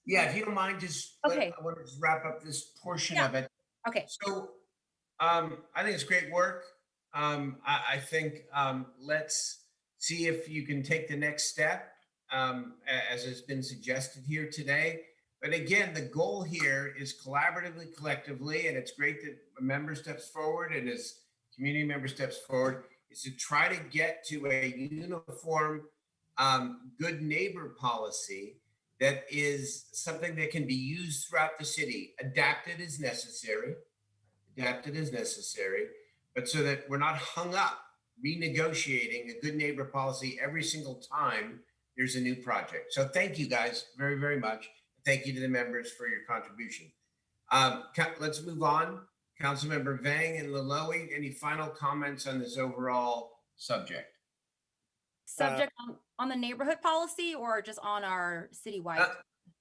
Yeah, if you don't mind, Okay. I want to just wrap up this portion Yeah. of it. Okay. So I think it's great work. I think let's see if you can take the next step as has been suggested here today. But again, the goal here is collaboratively, collectively, and it's great that a member steps forward and as community member steps forward, is to try to get to a uniform good neighbor policy that is something that can be used throughout the city, adapted as necessary, but so that we're not hung up renegotiating a good neighbor policy every single time there's a new project. So thank you guys very, very much. Thank you to the members for your contribution. Let's move on. Councilmember Vang and Laloe, any final comments on this overall subject? Subject on the neighborhood policy or just on our citywide?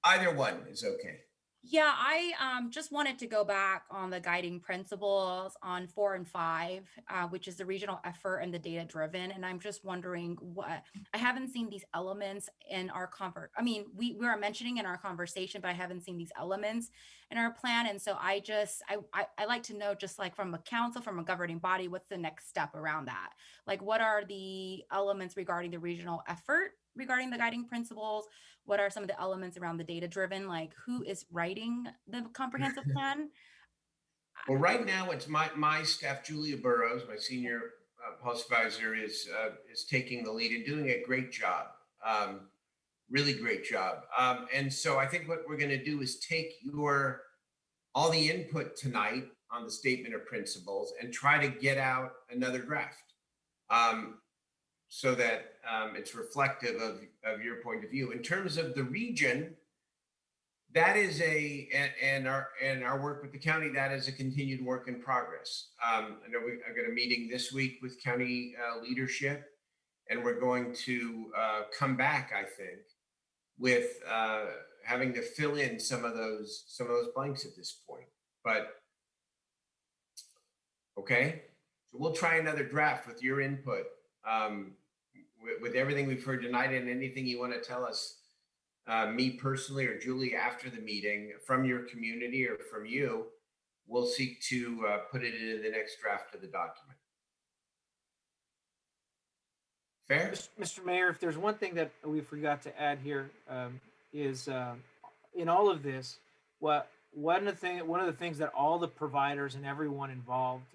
Either one is okay. Yeah, I just wanted to go back on the guiding principles on 4 and 5, which is the regional effort and the data driven. And I'm just wondering what I haven't seen these elements in our I mean, we were mentioning in our conversation, but I haven't seen these elements in our plan. And so I like to know, just like from a council, from a governing body, what's the next step around that? Like, what are the elements regarding the regional effort regarding the guiding principles? What are some of the elements around the data driven? Like, who is writing the comprehensive plan? Well, right now it's my staff, Julia Burrows, my senior policy advisor, is taking the lead and doing a great job, really great job. And so I think what we're going to do is take all the input tonight on the statement of principles and try to get out another draft, so that it's reflective of your point of view. In terms of the region, that is and our work with the county, that is a continued work in progress. I know I've got a meeting this week with county leadership, and we're going to come back, I think, with having to fill in some of those blanks at this point. But okay, so we'll try another draft with your input, with everything we've heard tonight, and anything you want to tell us, me personally or Julie, after the meeting from your community or from you. We'll seek to put it into the next draft of the document. Fair? Mr. Mayor, if there's one thing that we forgot to add here, is in all of this, one of the things that all the providers and everyone involved,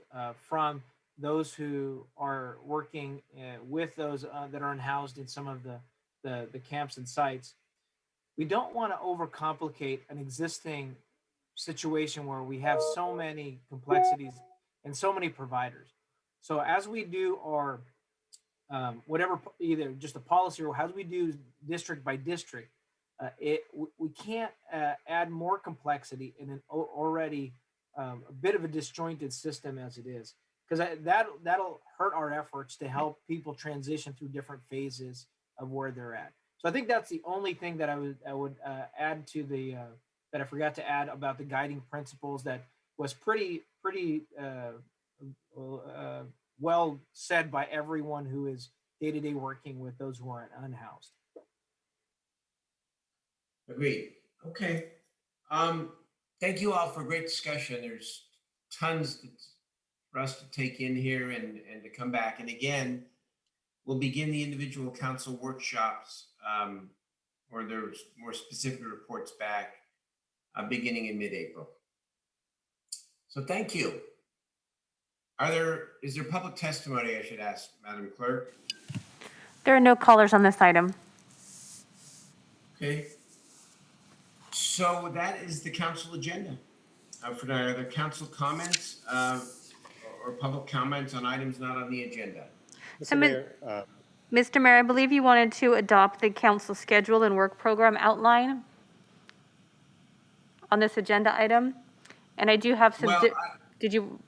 from those who are working with those that are unhoused in some of the camps and sites, we don't want to overcomplicate an existing situation where we have so many complexities and so many providers. So as we do our whatever, either just a policy or how do we do district by district, we can't add more complexity in an already a bit of a disjointed system as it is, because that'll hurt our efforts to help people transition through different phases of where they're at. So I think that's the only thing that I would add to the that I forgot to add about the guiding principles. That was pretty well said by everyone who is day-to-day working with those who are unhoused. Agreed. Okay. Thank you all for a great discussion. There's tons for us to take in here and to come back. And again, we'll begin the individual council workshops, or there's more specific reports back, beginning in mid-April. So thank you. Is there public testimony, I should ask, Madam Clerk? There are no callers on this item. Okay. So that is the council agenda. For the other council comments or public comments on items not on the agenda. So, Mr. Mayor, Mr. Mayor, I believe you wanted to adopt the council schedule and work program outline on this agenda item. And I do have some, Well, did you?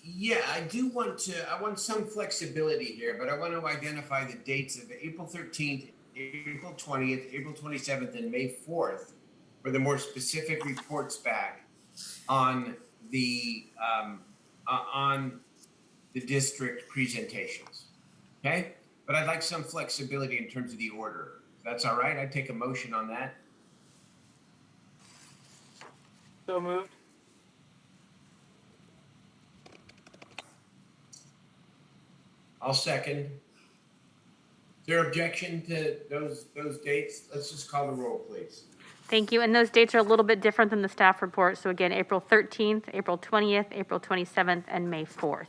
Yeah, I want some flexibility here, but I want to identify the dates of April 13th, April 20th, April 27th, and May 4th for the more specific reports back on the district presentations. Okay, but I'd like some flexibility in terms of the order. If that's all right, I'd take a motion on that. So moved. I'll second. Is there objection to those dates? Let's just call the roll, please. Thank you. And those dates are a little bit different than the staff report. So again, April 13th, April 20th, April 27th, and May 4th.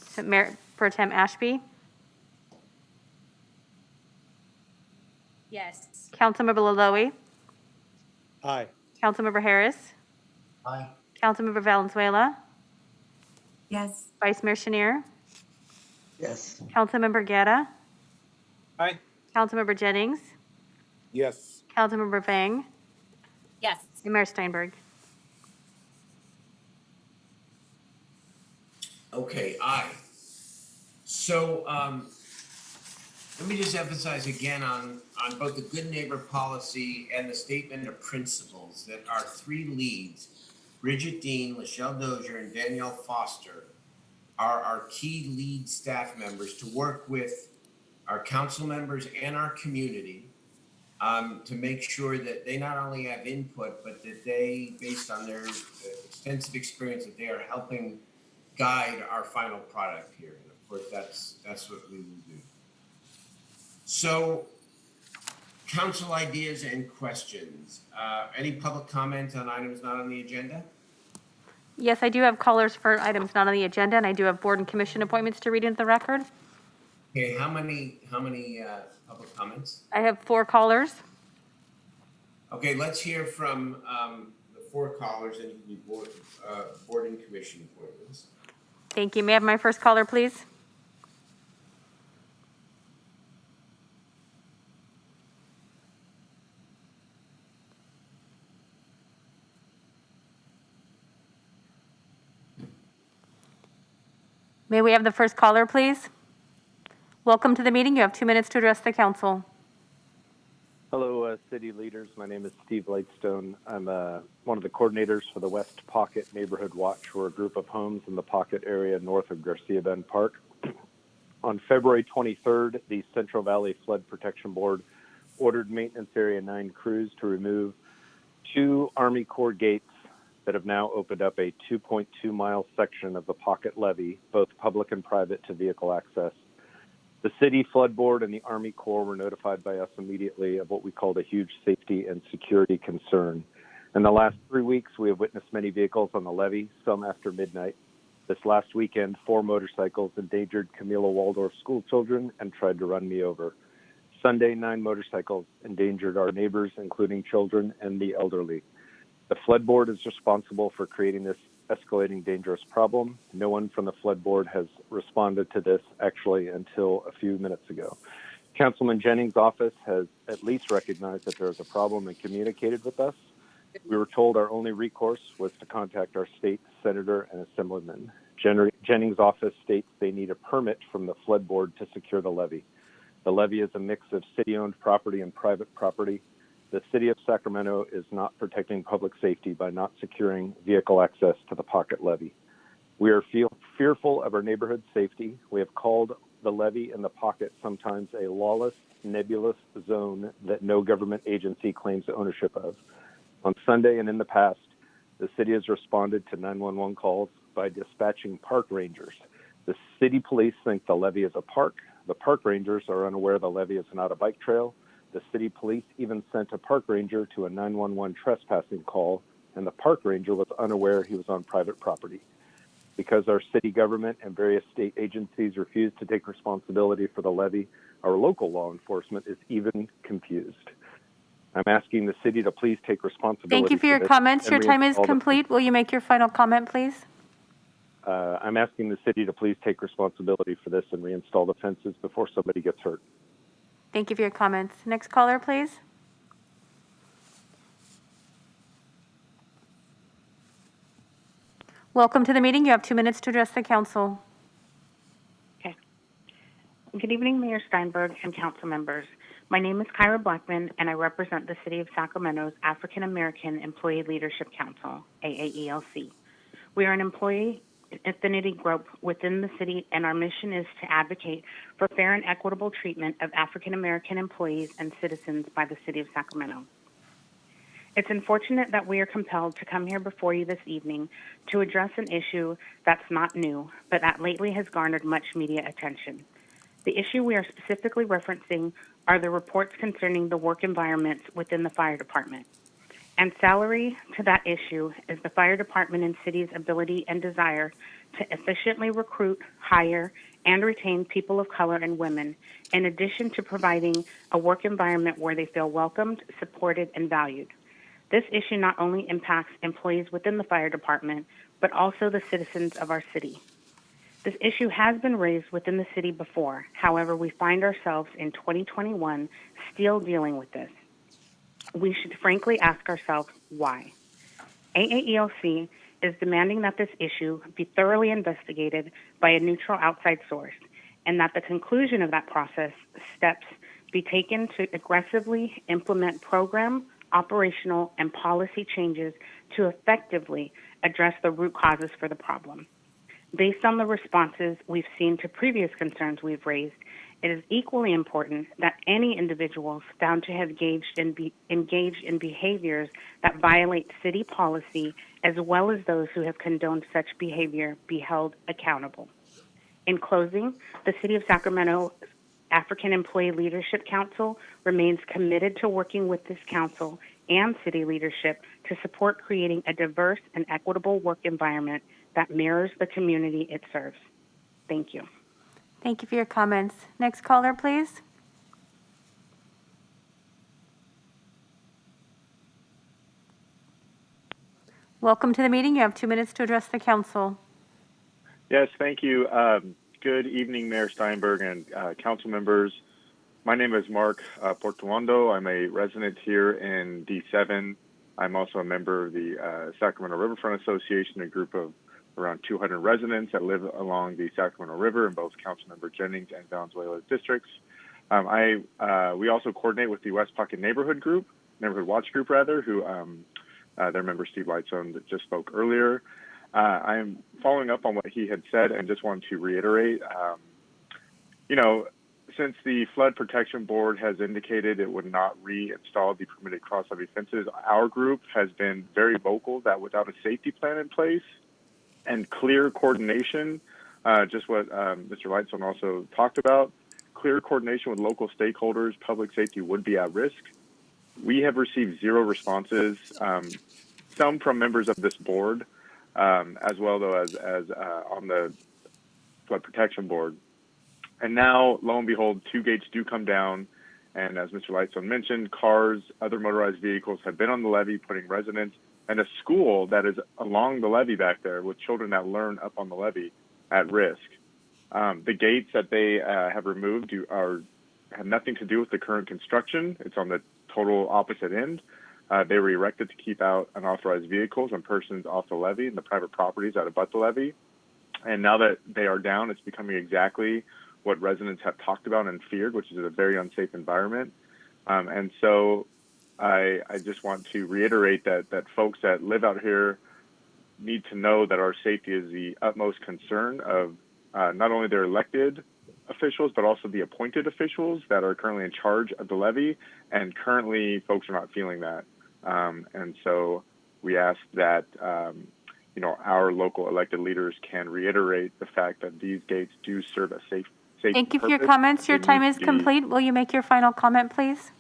So Mayor Pro Tem Ashby, Yes. Councilmember Laloe, aye. Councilmember Harris, Aye. Councilmember Valenzuela, Yes. Vice Mayor Chenier, Yes. Councilmember Guerra, Aye. Councilmember Jennings, Yes. Councilmember Vang, Yes. and Mayor Steinberg. Okay, aye. So, let me just emphasize again on both the good neighbor policy and the statement of principles that our three leads, Bridget Dean, Lachelle Dozier, and Danielle Foster, are our key lead staff members to work with our council members and our community to make sure that they not only have input, but that they, based on their extensive experience, that they are helping guide our final product here. And of course, that's what we will do. So, council ideas and questions. Any public comment on items not on the agenda? Yes, I do have callers for items not on the agenda, and I do have board and commission appointments to read into the record. Okay, how many public comments? I have 4 callers. Okay, let's hear from the 4 callers and the board and commission appointments. Thank you. May I have my first caller, please? May we have the first caller, please? Welcome to the meeting. You have 2 minutes to address the council. Hello, city leaders. My name is Steve Lightstone. I'm one of the coordinators for the West Pocket Neighborhood Watch. We're a group of homes in the Pocket area north of Garcia Bend Park. On February 23rd, the Central Valley Flood Protection Board ordered Maintenance Area 9 crews to remove 2 Army Corps gates that have now opened up a 2.2-mile section of the Pocket levee, both public and private, to vehicle access. The city, flood board, and the Army Corps were notified by us immediately of what we called a huge safety and security concern. In the last 3 weeks, we have witnessed many vehicles on the levee, some after midnight. This last weekend, 4 motorcycles endangered Camilo Waldorf school children and tried to run me over. Sunday, 9 motorcycles endangered our neighbors, including children and the elderly. The flood board is responsible for creating this escalating dangerous problem. No one from the flood board has responded to this actually until a few minutes ago. Councilman Jennings' office has at least recognized that there is a problem and communicated with us. We were told our only recourse was to contact our state senator and assemblyman. Jennings' office states they need a permit from the flood board to secure the levee. The levee is a mix of city-owned property and private property. The city of Sacramento is not protecting public safety by not securing vehicle access to the Pocket levee. We are fearful of our neighborhood safety. We have called the levee and the Pocket sometimes a lawless, nebulous zone that no government agency claims ownership of. On Sunday and in the past, the city has responded to 911 calls by dispatching park rangers. The city police think the levee is a park. The park rangers are unaware the levee is not a bike trail. The city police even sent a park ranger to a 911 trespassing call, and the park ranger was unaware he was on private property. Because our city government and various state agencies refuse to take responsibility for the levee, our local law enforcement is even confused. I'm asking the city to please take responsibility. Thank you for your comments. Your time is complete. Will you make your final comment, please? I'm asking the city to please take responsibility for this and reinstall the fences before somebody gets hurt. Thank you for your comments. Next caller, please. Welcome to the meeting. You have 2 minutes to address the council. Okay. Good evening, Mayor Steinberg and council members. My name is Kyra Blackman, and I represent the City of Sacramento's African American Employee Leadership Council, AAELC. We are an employee affinity group within the city, and our mission is to advocate for fair and equitable treatment of African American employees and citizens by the City of Sacramento. It's unfortunate that we are compelled to come here before you this evening to address an issue that's not new, but that lately has garnered much media attention. The issue we are specifically referencing are the reports concerning the work environments within the fire department. Ancillary to that issue is the fire department and city's ability and desire to efficiently recruit, hire, and retain people of color and women, in addition to providing a work environment where they feel welcomed, supported, and valued. This issue not only impacts employees within the fire department, but also the citizens of our city. This issue has been raised within the city before. However, we find ourselves in 2021 still dealing with this. We should frankly ask ourselves why. AAELC is demanding that this issue be thoroughly investigated by a neutral outside source, and that the conclusion of that process steps be taken to aggressively implement program, operational, and policy changes to effectively address the root causes for the problem. Based on the responses we've seen to previous concerns we've raised, it is equally important that any individuals found to have engaged in behaviors that violate city policy, as well as those who have condoned such behavior, be held accountable. In closing, the City of Sacramento African Employee Leadership Council remains committed to working with this council and city leadership to support creating a diverse and equitable work environment that mirrors the community it serves. Thank you. Thank you for your comments. Next caller, please. Welcome to the meeting. You have 2 minutes to address the council. Yes, thank you. Good evening, Mayor Steinberg and council members. My name is Mark Portuondo. I'm a resident here in D7. I'm also a member of the Sacramento Riverfront Association, a group of around 200 residents that live along the Sacramento River in both Councilmember Jennings and Valenzuela's districts. We also coordinate with the West Pocket Neighborhood Watch Group, who their member Steve Lightstone that just spoke earlier. I'm following up on what he had said and just want to reiterate, since the Flood Protection Board has indicated it would not reinstall the permitted cross-levee fences, our group has been very vocal that without a safety plan in place and clear coordination, just what Mr. Lightstone also talked about, clear coordination with local stakeholders, public safety would be at risk. We have received 0 responses, some from members of this board, as well though as on the Flood Protection Board. And now, lo and behold, 2 gates do come down, and as Mr. Lightstone mentioned, cars, other motorized vehicles have been on the levee, putting residents and a school that is along the levee back there with children that learn up on the levee at risk. The gates that they have removed have nothing to do with the current construction. It's on the total opposite end. They were erected to keep out unauthorized vehicles and persons off the levee and the private properties that abut the levee. And now that they are down, it's becoming exactly what residents have talked about and feared, which is a very unsafe environment. And so I just want to reiterate that folks that live out here need to know that our safety is the utmost concern of not only their elected officials, but also the appointed officials that are currently in charge of the levee. And currently, folks are not feeling that. And so we ask that, our local elected leaders can reiterate the fact that these gates do serve a safe Thank you for your purpose. comments. Your They time need is to be- complete. Will you make your final comment, please?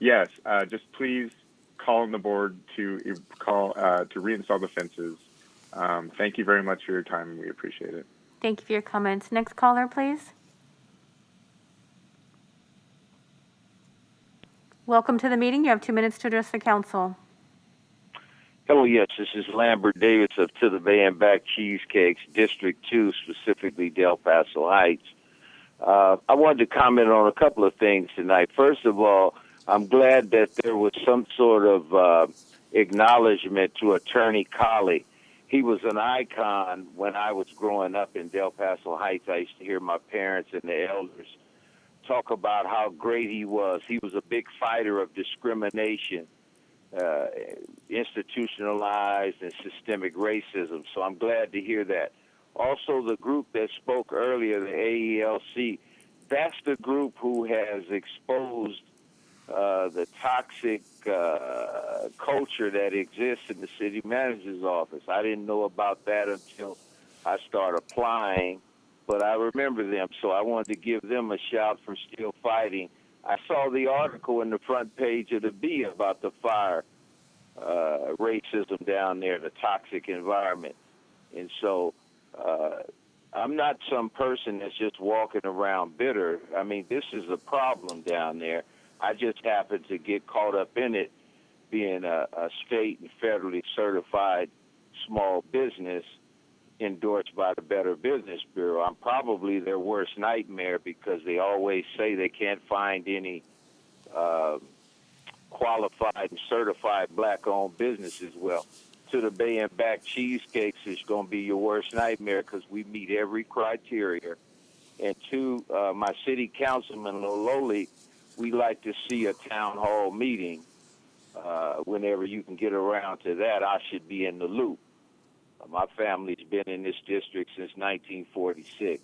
Yes, just please call on the board to reinstall the fences. Thank you very much for your time. We appreciate it. Thank you for your comments. Next caller, please. Welcome to the meeting. You have 2 minutes to address the council. Hello, yes, this is Lambert Davis of To the Bay and Back Cheesecakes, District 2, specifically Del Paso Heights. I wanted to comment on a couple of things tonight. First of all, I'm glad that there was some sort of acknowledgement to Attorney Colley. He was an icon when I was growing up in Del Paso Heights. I used to hear my parents and the elders talk about how great he was. He was a big fighter of discrimination, institutionalized and systemic racism. So I'm glad to hear that. Also, the group that spoke earlier, the AELC, that's the group who has exposed the toxic culture that exists in the city manager's office. I didn't know about that until I started applying, but I remember them, so I wanted to give them a shout for still fighting. I saw the article in the front page of the Bee about the fire racism down there, the toxic environment. And so I'm not some person that's just walking around bitter. I mean, this is a problem down there. I just happen to get caught up in it, being a state and federally certified small business endorsed by the Better Business Bureau. I'm probably their worst nightmare because they always say they can't find any qualified and certified black-owned businesses. Well, to the Bay and Back cheesecakes is going to be your worst nightmare because we meet every criteria. And two, my city councilman Lololi, we like to see a town hall meeting. Whenever you can get around to that, I should be in the loop. My family's been in this district since 1946.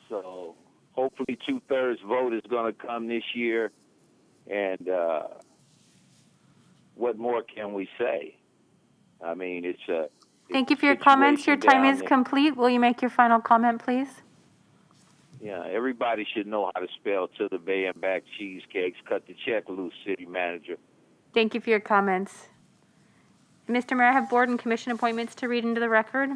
So hopefully 2/3 vote is going to come this year. And what more can we say? I mean, it's a Thank you for your comments. Your situation time down is there. complete. Will you make your final comment, please? Yeah, everybody should know how to spell to the Bay and Back cheesecakes. Cut the check loose, city manager. Thank you for your comments. Mr. Mayor, I have board and commission appointments to read into the record.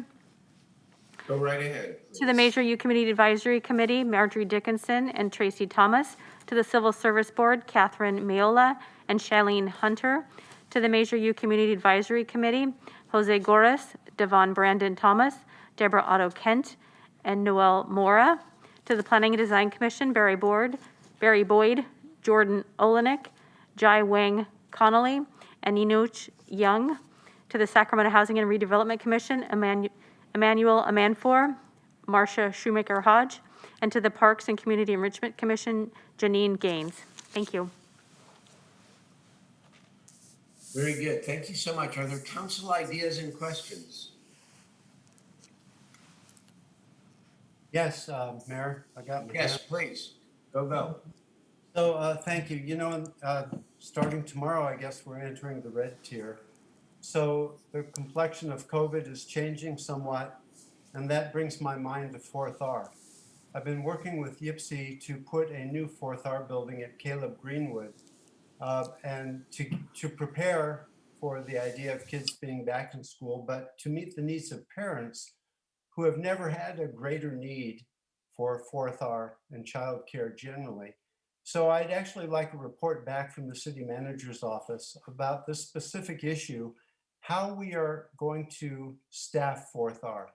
Go right ahead. To the Major U Community Advisory Committee, Marjorie Dickinson and Tracy Thomas. To the Civil Service Board, Catherine Mayola and Shailene Hunter. To the Major U Community Advisory Committee, Jose Goris, Devon Brandon Thomas, Deborah Otto Kent, and Noel Mora. To the Planning and Design Commission, Barry Boyd, Jordan Olenek, Jai Wang Connolly, and Inuch Young. To the Sacramento Housing and Redevelopment Commission, Emmanuel Amanfor, Marcia Shoemaker Hodge, and to the Parks and Community Enrichment Commission, Janine Gaines. Thank you. Very good. Thank you so much. Are there council ideas and questions? Yes, Mayor, I got my Yes, hand. please. Go. So thank you. You know, starting tomorrow, I guess we're entering the red tier. So the complexion of COVID is changing somewhat, and that brings my mind to 4th R. I've been working with YPSI to put a new 4th R building at Caleb Greenwood, and to prepare for the idea of kids being back in school, but to meet the needs of parents who have never had a greater need for 4th R and childcare generally. So I'd actually like a report back from the city manager's office about this specific issue, how we are going to staff 4th R.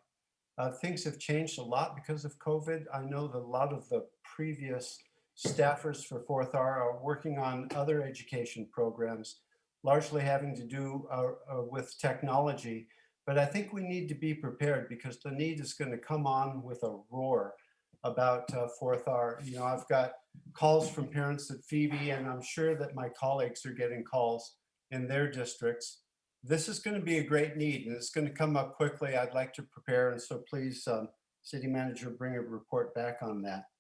Things have changed a lot because of COVID. I know that a lot of the previous staffers for 4th R are working on other education programs, largely having to do with technology. But I think we need to be prepared because the need is going to come on with a roar about 4th R. You know, I've got calls from parents at Phoebe, and I'm sure that my colleagues are getting calls in their districts. This is going to be a great need, and it's going to come up quickly. I'd like to prepare, and so please, City Manager, bring a report back on that.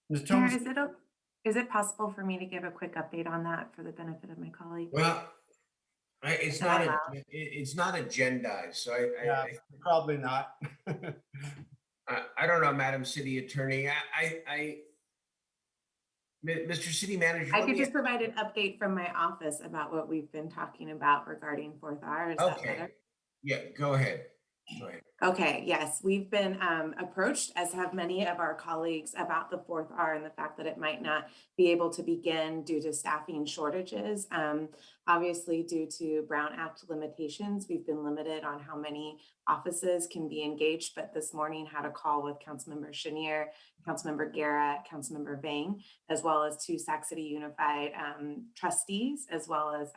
Ms. Mayor, Thomas, is it possible for me to give a quick update on that for the benefit of my colleague? Well, it's Am I not allowed? it's not agendized, so yeah, probably not. I don't know, Madam City Attorney. Mr. City Manager, I let could me. just provide an update from my office about what we've been talking about regarding 4th R. Is that better? Yeah, go ahead. Go ahead. Okay, yes, we've been approached, as have many of our colleagues, about the 4th R and the fact that it might not be able to begin due to staffing shortages. Obviously, due to Brown Act limitations, we've been limited on how many offices can be engaged, but this morning had a call with Councilmember Chenier, Councilmember Garrett, Councilmember Vang, as well as 2 Sac City Unified trustees, as well as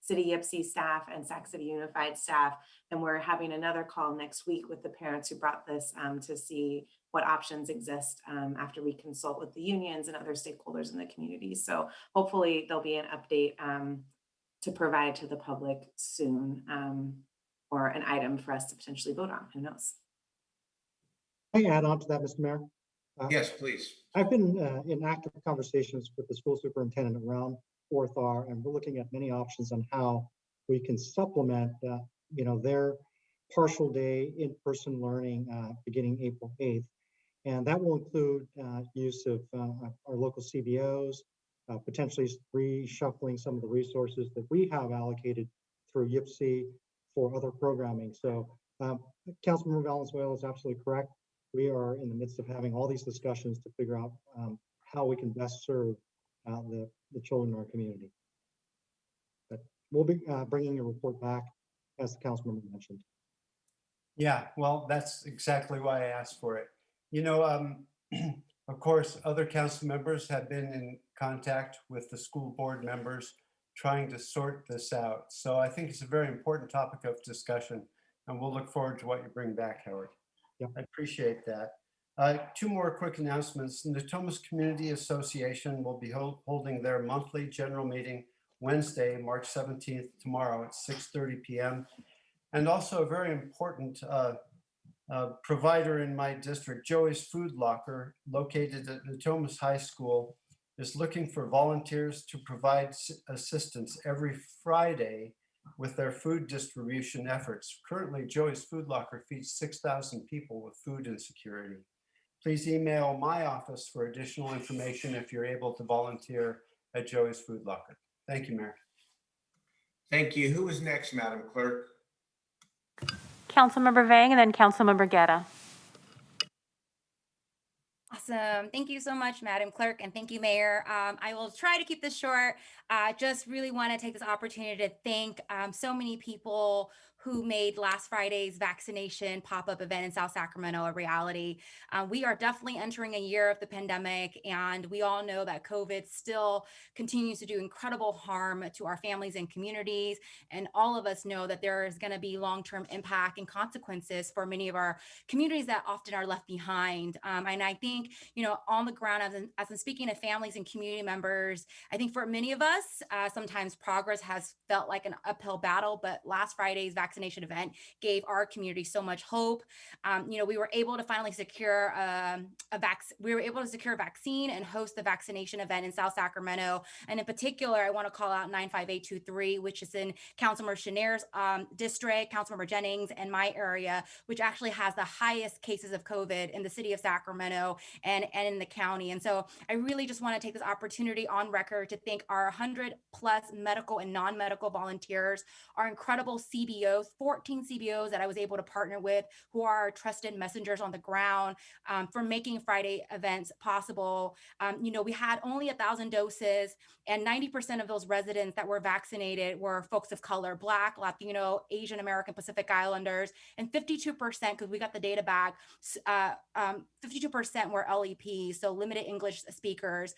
City YPSI staff and Sac City Unified staff. And we're having another call next week with the parents who brought this to see what options exist after we consult with the unions and other stakeholders in the community. So hopefully there'll be an update to provide to the public soon, or an item for us to potentially vote on. Who knows? Can I add on to that, Mr. Mayor? Yes, please. I've been in active conversations with the school superintendent around 4th R, and we're looking at many options on how we can supplement their partial day in-person learning beginning April 8th. And that will include use of our local CBOs, potentially reshuffling some of the resources that we have allocated through YPSI for other programming. So Councilmember Valenzuela is absolutely correct. We are in the midst of having all these discussions to figure out how we can best serve the children in our community. But we'll be bringing a report back, as the council member mentioned. Yeah, well, that's exactly why I asked for it. You know, of course, other council members have been in contact with the school board members trying to sort this out. So I think it's a very important topic of discussion, and we'll look forward to what you bring back, Howard. Yep. I appreciate that. Two more quick announcements. The Natomas Community Association will be holding their monthly general meeting Wednesday, March 17th, tomorrow at 6:30 p.m. And also a very important provider in my district, Joey's Food Locker, located at Natomas High School, is looking for volunteers to provide assistance every Friday with their food distribution efforts. Currently, Joey's Food Locker feeds 6,000 people with food insecurity. Please email my office for additional information if you're able to volunteer at Joey's Food Locker. Thank you, Mayor. Thank you. Who is next, Madam Clerk? Councilmember Vang and then Councilmember Guerra. Awesome. Thank you so much, Madam Clerk, and thank you, Mayor. I will try to keep this short. Just really want to take this opportunity to thank so many people who made last Friday's vaccination pop-up event in South Sacramento a reality. We are definitely entering a year of the pandemic, and we all know that COVID still continues to do incredible harm to our families and communities. And all of us know that there is going to be long-term impact and consequences for many of our communities that often are left behind. And I think, on the ground, as I'm speaking to families and community members, I think for many of us, sometimes progress has felt like an uphill battle, but last Friday's vaccination event gave our community so much hope. We were able to finally secure a vaccine and host the vaccination event in South Sacramento. And in particular, I want to call out 95823, which is in Councilmember Cheniere's district, Councilmember Jennings, and my area, which actually has the highest cases of COVID in the city of Sacramento and in the county. And so I really just want to take this opportunity on record to thank our 100 plus medical and non-medical volunteers, our incredible CBOs, 14 CBOs that I was able to partner with, who are our trusted messengers on the ground, for making Friday events possible. We had only 1,000 doses, and 90% of those residents that were vaccinated were folks of color, Black, Latino, Asian American, Pacific Islanders, and 52%, because we got the data back, 52% were LEPs, so limited English speakers.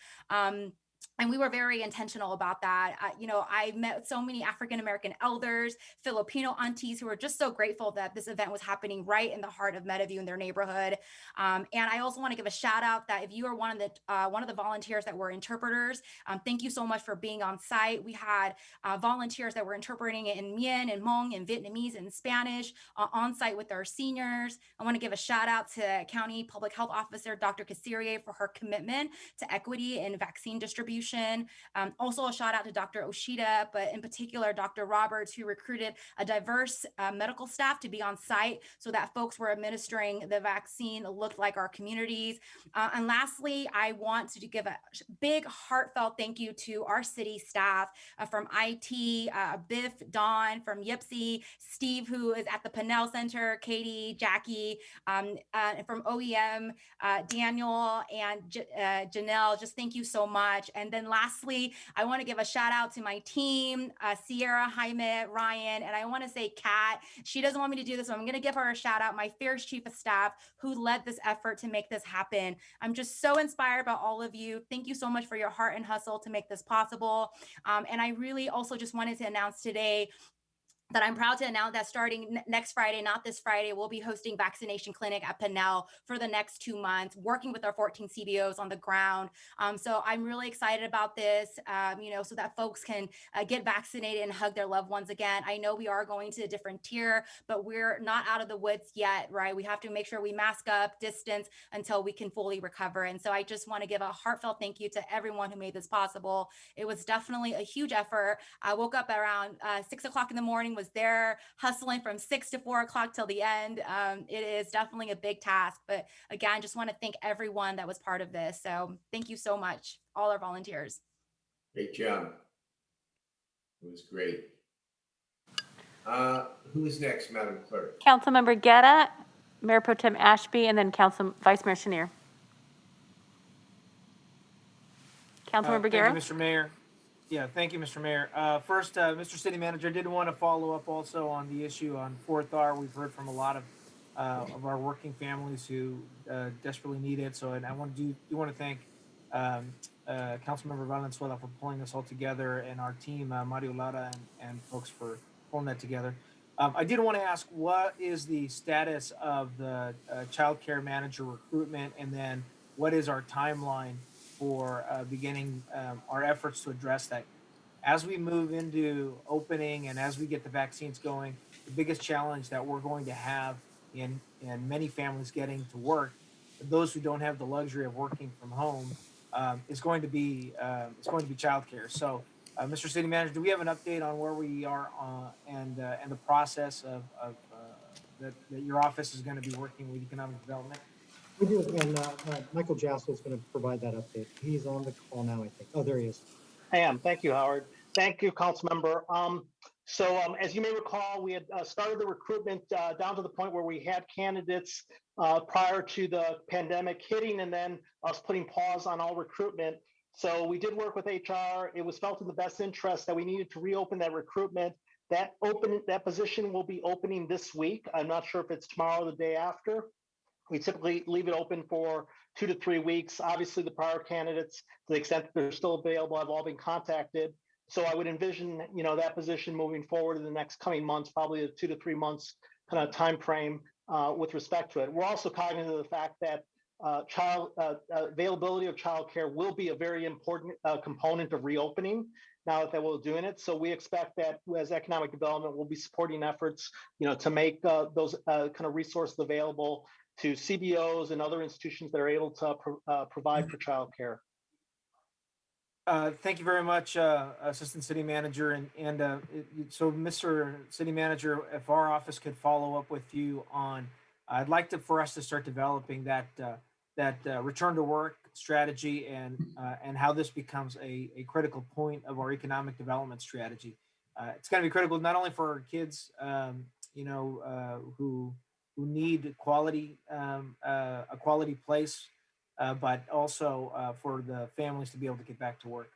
And we were very intentional about that. I met so many African-American elders, Filipino aunties who were just so grateful that this event was happening right in the heart of Meadowview in their neighborhood. And I also want to give a shout out that if you are one of the volunteers that were interpreters, thank you so much for being on site. We had volunteers that were interpreting it in Mien and Hmong and Vietnamese and Spanish on site with our seniors. I want to give a shout out to County Public Health Officer Dr. Kassirie for her commitment to equity and vaccine distribution. Also a shout out to Dr. Oshida, but in particular, Dr. Roberts, who recruited a diverse medical staff to be on site so that folks were administering the vaccine looked like our communities. And lastly, I want to give a big heartfelt thank you to our city staff from IT, Biff, Dawn, from YPSI, Steve, who is at the Pinel Center, Katie, Jackie, from OEM, Daniel, and Janelle. Just thank you so much. And then lastly, I want to give a shout out to my team, Sierra, Jaime, Ryan, and I want to say Kat. She doesn't want me to do this, so I'm going to give her a shout out, my fierce chief of staff who led this effort to make this happen. I'm just so inspired by all of you. Thank you so much for your heart and hustle to make this possible. And I really also just wanted to announce today that I'm proud to announce that starting next Friday, not this Friday, we'll be hosting vaccination clinic at Pinel for the next 2 months, working with our 14 CBOs on the ground. So I'm really excited about this, so that folks can get vaccinated and hug their loved ones again. I know we are going to a different tier, but we're not out of the woods yet, right? We have to make sure we mask up, distance until we can fully recover. And so I just want to give a heartfelt thank you to everyone who made this possible. It was definitely a huge effort. I woke up around 6 o'clock in the morning, was there hustling from 6 to 4 o'clock till the end. It is definitely a big task, but again, just want to thank everyone that was part of this. So thank you so much, all our volunteers. Great job. It was great. Who is next, Madam Clerk? Councilmember Guerra, Mayor Pro Tem Ashby, and then Vice Mayor Chenier. Councilmember Guerra. Thank you, Mr. Mayor. Yeah, thank you, Mr. Mayor. First, Mr. City Manager, did want to follow up also on the issue on 4th R. We've heard from a lot of our working families who desperately need it. So, and I want to thank Councilmember Valenzuela for pulling us all together, and our team, Mario Lara and folks for pulling that together. I did want to ask, what is the status of the child care manager recruitment, and then what is our timeline for beginning our efforts to address that? As we move into opening and as we get the vaccines going, the biggest challenge that we're going to have in many families getting to work, those who don't have the luxury of working from home, is going to be childcare. So, Mr. City Manager, do we have an update on where we are and the process of that your office is going to be working with economic development? We do, and Michael Jasso is going to provide that update. He's on the call now, I think. Oh, there he is. I am. Thank you, Howard. Thank you, council member. As you may recall, we had started the recruitment down to the point where we had candidates prior to the pandemic hitting, and then us putting pause on all recruitment. So we did work with HR. It was felt in the best interest that we needed to reopen that recruitment. That position will be opening this week. I'm not sure if it's tomorrow or the day after. We typically leave it open for 2 to 3 weeks. Obviously, the prior candidates, to the extent that they're still available, have all been contacted. So I would envision, that position moving forward in the next coming months, probably a 2 to 3 months kind of time frame with respect to it. We're also cognizant of the fact that availability of childcare will be a very important component of reopening now that we're doing it. So we expect that as economic development, we'll be supporting efforts, to make those kind of resources available to CBOs and other institutions that are able to provide for childcare. Thank you very much, Assistant City Manager. So, Mr. City Manager, if our office could follow up with you on, I'd like for us to start developing that return to work strategy and how this becomes a critical point of our economic development strategy. It's going to be critical not only for our kids, who need quality a quality place, but also for the families to be able to get back to work.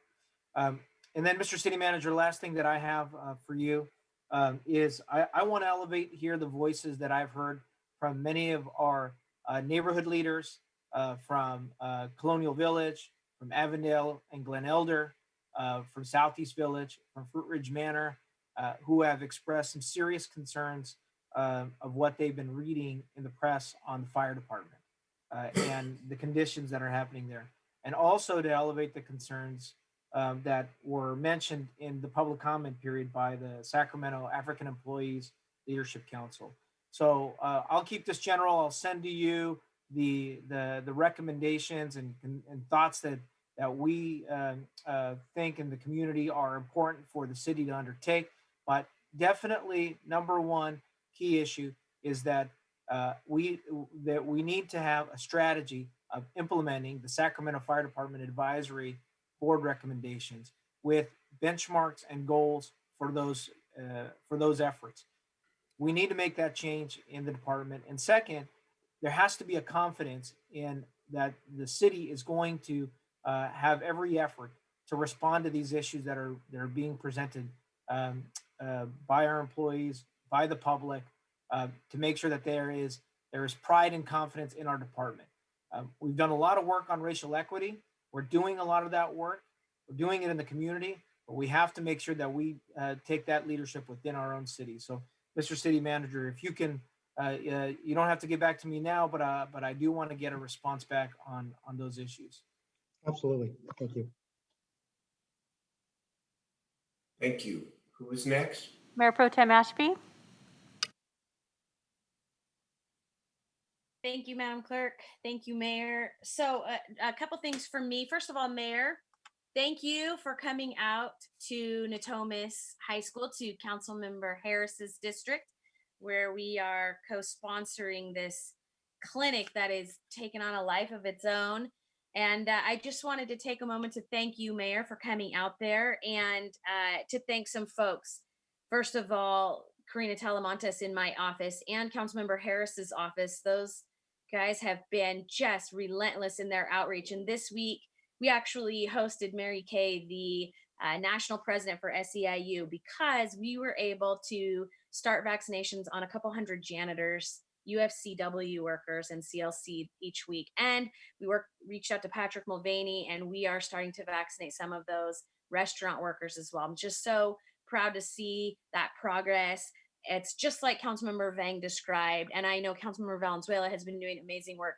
And then, Mr. City Manager, last thing that I have for you is I want to elevate here the voices that I've heard from many of our neighborhood leaders from Colonial Village, from Avondale and Glen Elder, from Southeast Village, from Fruit Ridge Manor, who have expressed some serious concerns of what they've been reading in the press on the fire department and the conditions that are happening there. And also to elevate the concerns that were mentioned in the public comment period by the Sacramento African Employees Leadership Council. So I'll keep this general. I'll send to you the recommendations and thoughts that we think in the community are important for the city to undertake. But definitely, number one key issue is that we need to have a strategy of implementing the Sacramento Fire Department Advisory Board recommendations with benchmarks and goals for those efforts. We need to make that change in the department. And second, there has to be a confidence in that the city is going to have every effort to respond to these issues that are being presented by our employees, by the public, to make sure that there is pride and confidence in our department. We've done a lot of work on racial equity. We're doing a lot of that work. We're doing it in the community, but we have to make sure that we take that leadership within our own city. So, Mr. City Manager, if you can, you don't have to get back to me now, but I do want to get a response back on those issues. Absolutely. Thank you. Thank you. Who is next? Mayor Pro Tem Ashby. Thank you, Madam Clerk. Thank you, Mayor. So a couple things from me. First of all, Mayor, thank you for coming out to Natomas High School, to Councilmember Harris's district, where we are co-sponsoring this clinic that is taking on a life of its own. And I just wanted to take a moment to thank you, Mayor, for coming out there and to thank some folks. First of all, Karina Talamontes in my office and Councilmember Harris's office. Those guys have been just relentless in their outreach. And this week, we actually hosted Mary Kay, the national president for SEIU, because we were able to start vaccinations on a couple hundred janitors UFCW workers and CLC each week. And we reached out to Patrick Mulvaney, and we are starting to vaccinate some of those restaurant workers as well. I'm just so proud to see that progress. It's just like Councilmember Vang described, and I know Councilmember Valenzuela has been doing amazing work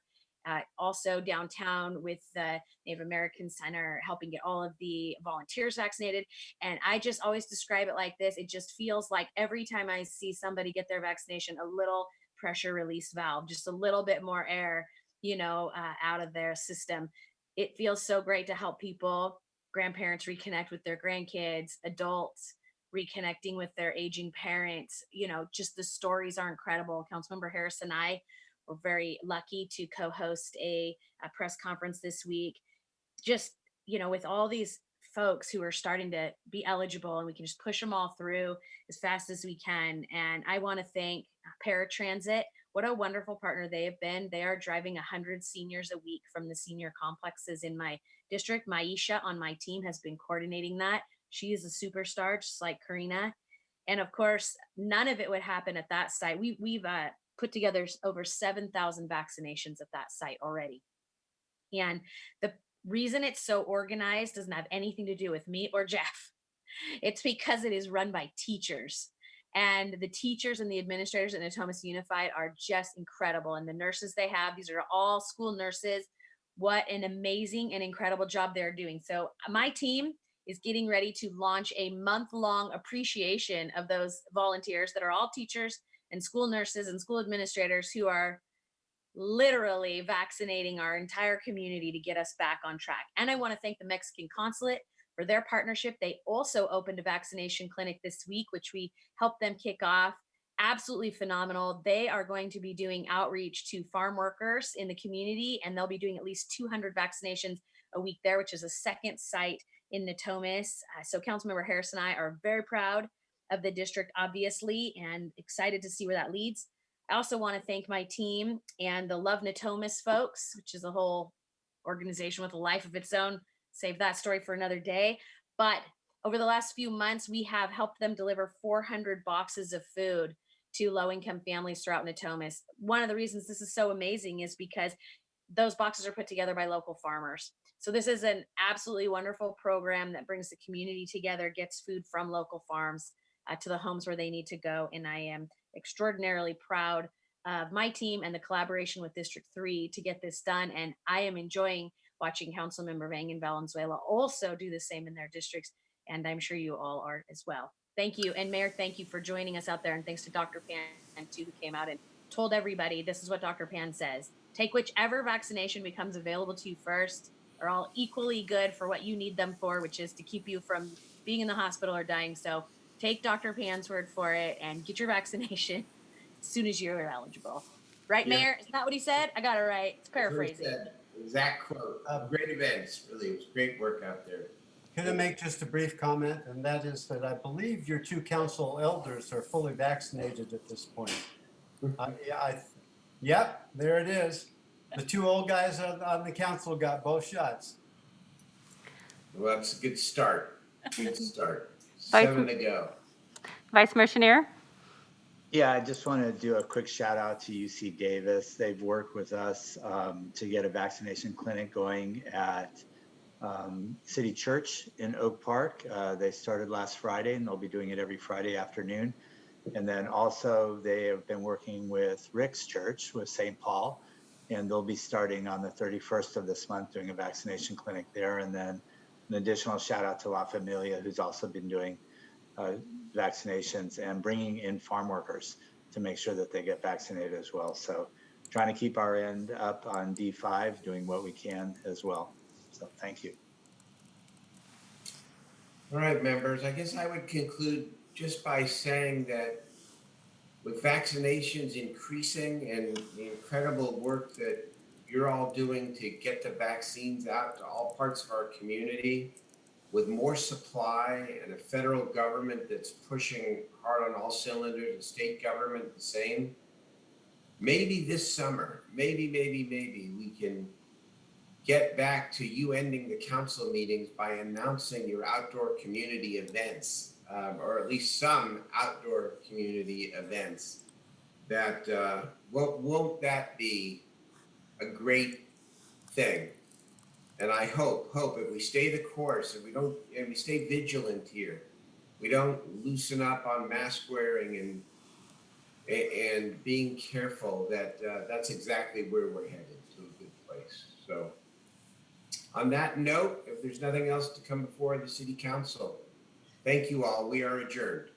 also downtown with the Native American Center, helping get all of the volunteers vaccinated. And I just always describe it like this. It just feels like every time I see somebody get their vaccination, a little pressure release valve, just a little bit more air, out of their system. It feels so great to help people, grandparents reconnect with their grandkids, adults reconnecting with their aging parents. Just the stories are incredible. Councilmember Harris and I were very lucky to co-host a press conference this week, just with all these folks who are starting to be eligible, and we can just push them all through as fast as we can. And I want to thank Paratransit. What a wonderful partner they have been. They are driving 100 seniors a week from the senior complexes in my district. Maisha on my team has been coordinating that. She is a superstar, just like Karina. And of course, none of it would happen at that site. We've put together over 7,000 vaccinations at that site already. And the reason it's so organized doesn't have anything to do with me or Jeff. It's because it is run by teachers. And the teachers and the administrators at Natomas Unified are just incredible. And the nurses they have, these are all school nurses. What an amazing and incredible job they're doing. So my team is getting ready to launch a month-long appreciation of those volunteers that are all teachers and school nurses and school administrators who are literally vaccinating our entire community to get us back on track. And I want to thank the Mexican consulate for their partnership. They also opened a vaccination clinic this week, which we helped them kick off. Absolutely phenomenal. They are going to be doing outreach to farm workers in the community, and they'll be doing at least 200 vaccinations a week there, which is a second site in Natomas. So Councilmember Harris and I are very proud of the district, obviously, and excited to see where that leads. I also want to thank my team and the Love Natomas folks, which is a whole organization with a life of its own. Save that story for another day. But over the last few months, we have helped them deliver 400 boxes of food to low-income families throughout Natomas. One of the reasons this is so amazing is because those boxes are put together by local farmers. So this is an absolutely wonderful program that brings the community together, gets food from local farms to the homes where they need to go. And I am extraordinarily proud of my team and the collaboration with District 3 to get this done. And I am enjoying watching Councilmember Vang and Valenzuela also do the same in their districts. And I'm sure you all are as well. Thank you. And Mayor, thank you for joining us out there. And thanks to Dr. Pan, too, who came out and told everybody, this is what Dr. Pan says. Take whichever vaccination becomes available to you first. Are all equally good for what you need them for, which is to keep you from being in the hospital or dying. So take Dr. Pan's word for it and get your vaccination as soon as you're eligible. Right, Yeah. Mayor? Isn't that what he said? I got it right. It's paraphrasing. Exact quote. Great events, really. It was great work out there. Can I make just a brief comment? And that is that I believe your two council elders are fully vaccinated at this point. Yep, there it is. The two old guys on the council got both shots. Well, that's a good start. Good start. 7 to go. Vice Mayor Shanier? Yeah, I just want to do a quick shout out to UC Davis. They've worked with us to get a vaccination clinic going at City Church in Oak Park. They started last Friday, and they'll be doing it every Friday afternoon. And then also they have been working with Rick's Church with St. Paul, and they'll be starting on the 31st of this month doing a vaccination clinic there. And then an additional shout out to La Familia, who's also been doing vaccinations and bringing in farm workers to make sure that they get vaccinated as well. So trying to keep our end up on D5, doing what we can as well. So thank you. All right, members, I guess I would conclude just by saying that with vaccinations increasing and the incredible work that you're all doing to get the vaccines out to all parts of our community, with more supply and a federal government that's pushing hard on all cylinders, and state government the same, maybe this summer, maybe we can get back to you ending the council meetings by announcing your outdoor community events, or at least some outdoor community events that, won't that be a great thing? And I hope if we stay the course and we stay vigilant here, we don't loosen up on mask wearing and being careful, that that's exactly where we're headed, to a good place. So on that note, if there's nothing else to come before the city council, thank you all. We are adjourned.